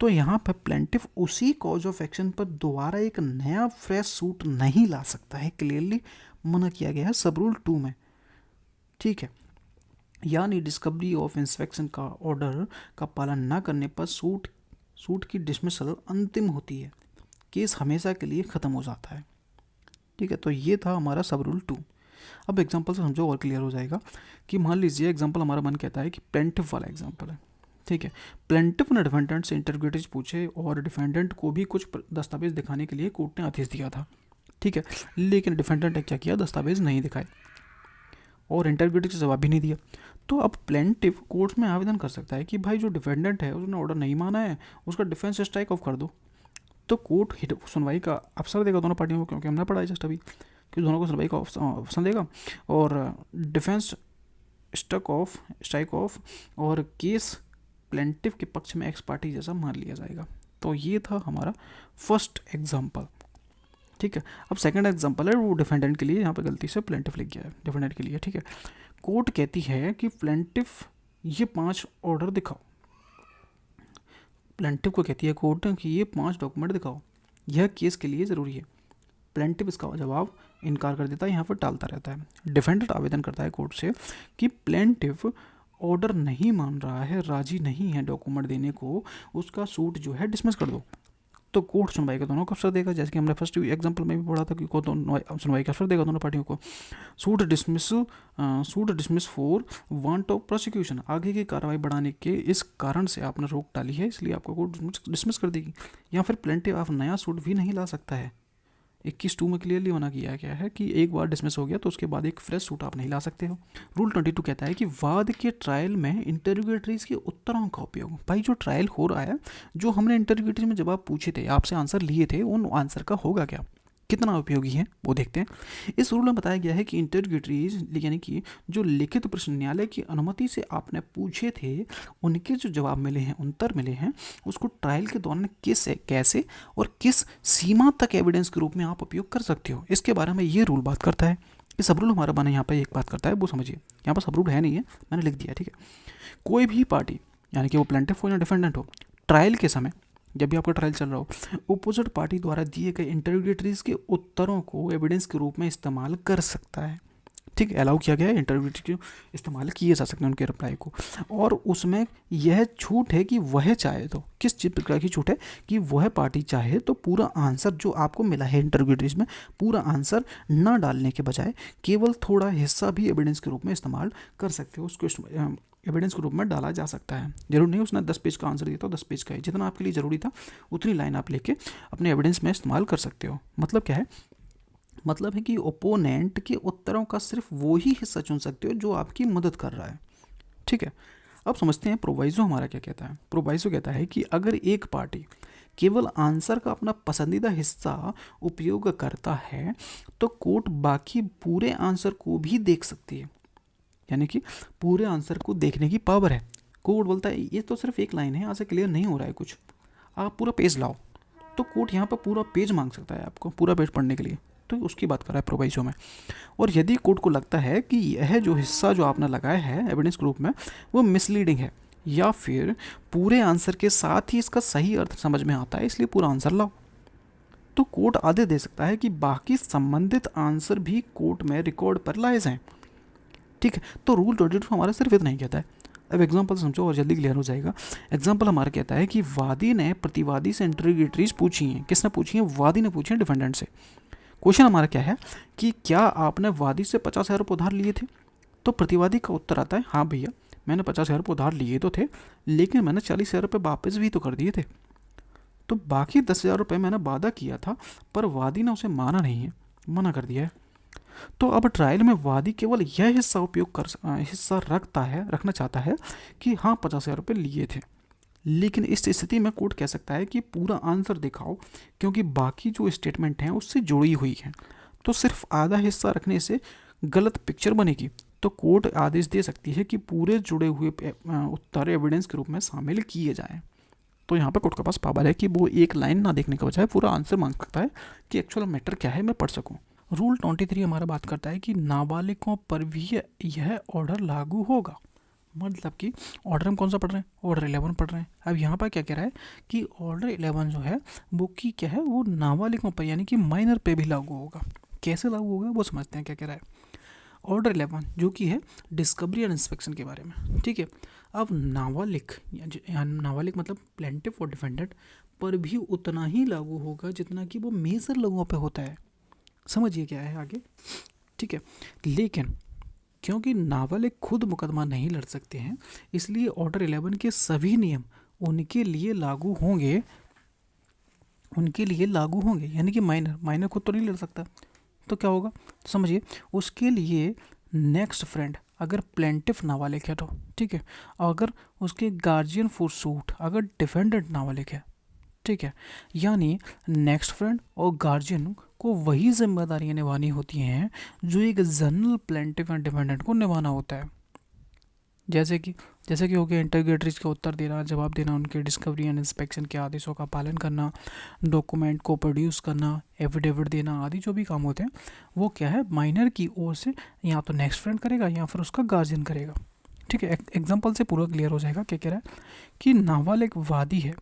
तो यहाँ पर प्लेंटिफ उसी कॉज ऑफ एक्शन पर दोबारा एक नया फ्रेश सूट नहीं ला सकता है, क्लियरली मना किया गया है सब रूल 2 में, ठीक है। यानी डिस्कवरी ऑफ इंस्पेक्शन का ऑर्डर का पालन न करने पर सूट की डिसमिसल अंतिम होती है, केस हमेशा के लिए ख़त्म हो जाता है, ठीक है। तो ये था हमारा सब रूल 2। अब एग्जांपल से समझो और क्लियर हो जाएगा कि मान लीजिए एग्जांपल हमारा मन कहता है कि प्लेंटिफ वाला एग्जांपल है, ठीक है। प्लेंटिफ ने डिफेंडेंट से इंटरोगेटरीज पूछे और डिफेंडेंट को भी कुछ दस्तावेज दिखाने के लिए कोर्ट ने आदेश दिया था, ठीक है। लेकिन डिफेंडेंट ने क्या किया, दस्तावेज नहीं दिखाए और इंटरोगेटरी का जवाब भी नहीं दिया। तो अब प्लेंटिफ कोर्ट में आवेदन कर सकता है कि भाई जो डिफेंडेंट है उसने ऑर्डर नहीं माना है, उसका डिफेंस स्ट्राइक ऑफ कर दो। तो कोर्ट सुनवाई का अवसर देगा दोनों पार्टियों को, क्योंकि हमने पढ़ा है जस्ट अभी कि दोनों को सुनवाई का ऑप्शन देगा और डिफेंस स्ट्राइक ऑफ और केस प्लेंटिफ के पक्ष में एक्स पार्टी जैसा मान लिया जाएगा। तो ये था हमारा फर्स्ट एग्जाम्पल, ठीक है। अब सेकंड एग्जाम्पल है वो डिफेंडेंट के लिए, यहाँ पर गलती से प्लेंटिफ लिख गया है, डिफेंडेंट के लिए, ठीक है। कोर्ट कहती है कि प्लेंटिफ ये 5 ऑर्डर दिखाओ, प्लेंटिफ को कहती है कोर्ट कि ये 5 डॉक्यूमेंट दिखाओ, यह केस के लिए ज़रूरी है। प्लेंटिफ इसका जवाब इनकार कर देता है, यहाँ पर टालता रहता है। डिफेंडेंट आवेदन करता है कोर्ट से कि प्लेंटिफ ऑर्डर नहीं मान रहा है, राजी नहीं है डॉक्यूमेंट देने को, उसका सूट जो है डिसमिस कर दो। तो कोर्ट सुनवाई का दोनों को अवसर देगा, जैसे कि हमने फर्स्ट एग्जांपल में भी पढ़ा था कि कोर्ट सुनवाई का अवसर देगा दोनों पार्टियों को। Suit dismiss for want of prosecution, आगे की कार्रवाई बढ़ाने के इस कारण से आपने रोक डाली है, इसलिए आपको कोर्ट डिसमिस कर देगी। या फिर प्लेंटिफ आप नया सूट भी नहीं ला सकता है, 21(2) में क्लियरली मना किया गया है कि एक बार डिसमिस हो गया तो उसके बाद एक फ्रेश सूट आप नहीं ला सकते हो। रूल 22 कहता है कि वाद के ट्रायल में इंटरोगेटरीज के उत्तरों का उपयोग, भाई जो ट्रायल हो रहा है, जो हमने इंटरोगेटरी में जवाब पूछे थे, आपसे आंसर लिए थे, उन आंसर का होगा क्या, कितना उपयोगी है वो देखते हैं। इस रूल में बताया गया है कि इंटरोगेटरीज यानी कि जो लिखित प्रश्न न्यायालय की अनुमति से आपने पूछे थे, उनके जो जवाब मिले हैं, उत्तर मिले हैं, उसको ट्रायल के दौरान कैसे और किस सीमा तक एविडेंस के रूप में आप उपयोग कर सकते हो, इसके बारे में ये रूल बात करता है। ये सब रूल हमारा बना यहाँ पर एक बात करता है, वो समझिए। यहाँ पर सब रूल है नहीं है, मैंने लिख दिया, ठीक है। कोई भी पार्टी यानी कि वो प्लेंटिफ हो या डिफेंडेंट हो, ट्रायल के समय जब भी आपका ट्रायल चल रहा हो, अपोजिट पार्टी द्वारा दिए गए इंटरोगेटरीज के उत्तरों को एविडेंस के रूप में इस्तेमाल कर सकता है, ठीक है। अलाउ किया गया है, इंटरोगेटरी को इस्तेमाल किए जा सकते हैं उनके रिप्लाई को, और उसमें यह छूट है कि वह चाहे तो, किस चीज़ प्रकार की छूट है कि वह पार्टी चाहे तो पूरा आंसर जो आपको मिला है इंटरोगेटरीज में, पूरा आंसर न डालने के बजाय केवल थोड़ा हिस्सा भी एविडेंस के रूप में इस्तेमाल कर सकते हो, उसको एविडेंस के रूप में डाला जा सकता है। जरूर नहीं उसने 10 पेज का आंसर दिया तो 10 पेज का है, जितना आपके लिए ज़रूरी था उतनी लाइन आप लेके अपने एविडेंस में इस्तेमाल कर सकते हो। मतलब क्या है, मतलब है कि ओपोनेंट के उत्तरों का सिर्फ वो ही हिस्सा चुन सकते हो जो आपकी मदद कर रहा है, ठीक है। अब समझते हैं प्रोवाइजो हमारा क्या कहता है। प्रोवाइजो कहता है कि अगर एक पार्टी केवल आंसर का अपना पसंदीदा हिस्सा उपयोग करता है तो कोर्ट बाकी पूरे आंसर को भी देख सकती है, यानी कि पूरे आंसर को देखने की पावर है। कोर्ट बोलता है ये तो सिर्फ एक लाइन है, यहाँ से क्लियर नहीं हो रहा है कुछ, आप पूरा पेज लाओ, तो कोर्ट यहाँ पर पूरा पेज मांग सकता है आपको, पूरा पेज पढ़ने के लिए, तो उसकी बात कर रहा है प्रोवाइजो में। और यदि कोर्ट को लगता है कि यह जो हिस्सा जो आपने लगाया है एविडेंस के रूप में वो मिसलीडिंग है या फिर पूरे आंसर के साथ ही इसका सही अर्थ समझ में आता है, इसलिए पूरा आंसर लाओ, तो कोर्ट आदेश दे सकता है कि बाकी संबंधित आंसर भी कोर्ट में रिकॉर्ड पर लाए जाएं, ठीक है। तो रूल 22 हमारा सिर्फ इतना ही कहता है। अब एग्जांपल समझो और जल्दी क्लियर हो जाएगा। एग्जांपल हमारा कहता है कि वादी ने प्रतिवादी से इंटरोगेटरीज पूछी हैं, किसने पूछी हैं, वादी ने पूछी हैं डिफेंडेंट से। क्वेश्चन हमारा क्या है कि क्या आपने वादी से 50,000 रुपये उधार लिए थे, तो प्रतिवादी का उत्तर आता है हाँ भैया मैंने 50,000 रुपये उधार लिए तो थे, लेकिन मैंने 40,000 रुपये वापस भी तो कर दिए थे, तो बाकी 10,000 रुपये मैंने वादा किया था पर वादी ने उसे माना नहीं है, मना कर दिया है। तो अब ट्रायल में वादी केवल यह हिस्सा रखना चाहता है कि हाँ 50,000 रुपये लिए थे, लेकिन इस स्थिति में कोर्ट कह सकता है कि पूरा आंसर दिखाओ क्योंकि बाकी जो स्टेटमेंट हैं उससे जुड़ी हुई हैं, तो सिर्फ आधा हिस्सा रखने से गलत पिक्चर बनेगी। तो कोर्ट आदेश दे सकती है कि पूरे जुड़े हुए उत्तर एविडेंस के रूप में शामिल किए जाएं। तो यहाँ पे कोर्ट के पास पावर है कि वो एक लाइन ना देखने के बजाय पूरा आंसर मांग सकता है कि एक्चुअल मैटर क्या है, मैं पढ़ सकूँ। रूल 23 हमारा बात करता है कि नाबालिगों पर भी यह ऑर्डर लागू होगा। मतलब कि ऑर्डर हम कौन सा पढ़ रहे हैं, ऑर्डर 11 पढ़ रहे हैं। अब यहाँ पर क्या कह रहा है कि ऑर्डर 11 जो है वो की क्या है, वो नाबालिगों पर यानी कि माइनर पे भी लागू होगा। कैसे लागू होगा वो समझते हैं क्या कह रहा है। ऑर्डर 11 जो कि है डिस्कवरी एंड इंस्पेक्शन के बारे में, ठीक है। अब नाबालिग नाबालिग मतलब प्लेंटिफ और डिफेंडेंट पर भी उतना ही लागू होगा जितना कि वो मेजर लोगों पे होता है। समझिए क्या है आगे, ठीक है। लेकिन क्योंकि नाबालिग खुद मुकदमा नहीं लड़ सकते हैं, इसलिए ऑर्डर 11 के सभी नियम उनके लिए लागू होंगे, यानी कि माइनर खुद तो नहीं लड़ सकता, तो क्या होगा समझिए। उसके लिए नेक्स्ट फ्रेंड अगर प्लेंटिफ नाबालिग है तो ठीक है, अगर उसके गार्जियन फॉर सूट अगर डिफेंडेंट नाबालिग है, ठीक है, यानी नेक्स्ट फ्रेंड और गार्जियन को वही जिम्मेदारियां निभानी होती हैं जो एक जनरल प्लेंटिफ एंड डिफेंडेंट को निभाना होता है। जैसे कि हो गया इंटरोगेटरीज का उत्तर देना, जवाब देना, उनके डिस्कवरी एंड इंस्पेक्शन के आदेशों का पालन करना, डॉक्यूमेंट को प्रोड्यूस करना, एफिडेविट देना आदि जो भी काम होते हैं वो क्या है माइनर की ओर से या तो नेक्स्ट फ्रेंड करेगा या फिर उसका गार्जियन करेगा। ठीक है, एग्जाम्पल से पूरा क्लियर हो जाएगा। क्या कह रहा है कि नाबालिग वादी है,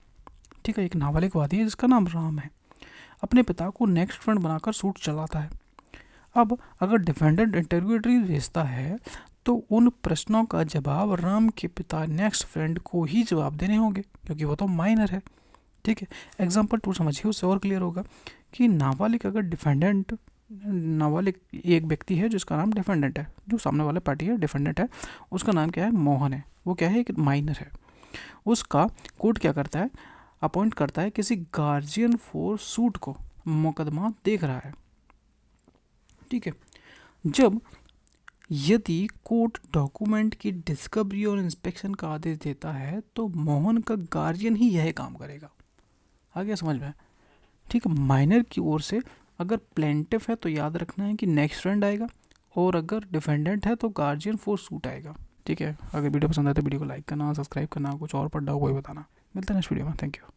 ठीक है, एक नाबालिग वादी है जिसका नाम राम है, अपने पिता को नेक्स्ट फ्रेंड बनाकर सूट चलाता है। अब अगर डिफेंडेंट इंटरोगेटरी भेजता है तो उन प्रश्नों का जवाब राम के पिता नेक्स्ट फ्रेंड को ही जवाब देने होंगे क्योंकि वो तो माइनर है। ठीक है, एग्जाम्पल 2 समझिए, उससे और क्लियर होगा कि नाबालिग एक व्यक्ति है जिसका नाम डिफेंडेंट है, जो सामने वाला पार्टी है डिफेंडेंट है, उसका नाम क्या है मोहन है, वो क्या है एक माइनर है। उसका कोर्ट क्या करता है, अपॉइंट करता है किसी गार्जियन फॉर सूट को, मुकदमा देख रहा है। ठीक है, जब यदि कोर्ट डॉक्यूमेंट की डिस्कवरी और इंस्पेक्शन का आदेश देता है तो मोहन का गार्जियन ही यह काम करेगा। आ गया समझ में? ठीक है, माइनर की ओर से अगर प्लेंटिफ है तो याद रखना है कि नेक्स्ट फ्रेंड आएगा, और अगर डिफेंडेंट है तो गार्जियन फॉर सूट आएगा। ठीक है, अगर वीडियो पसंद आए तो वीडियो को लाइक करना, सब्सक्राइब करना, कुछ और पढ़ना हो वही बताना। मिलते हैं नेक्स्ट वीडियो में, थैंक यू।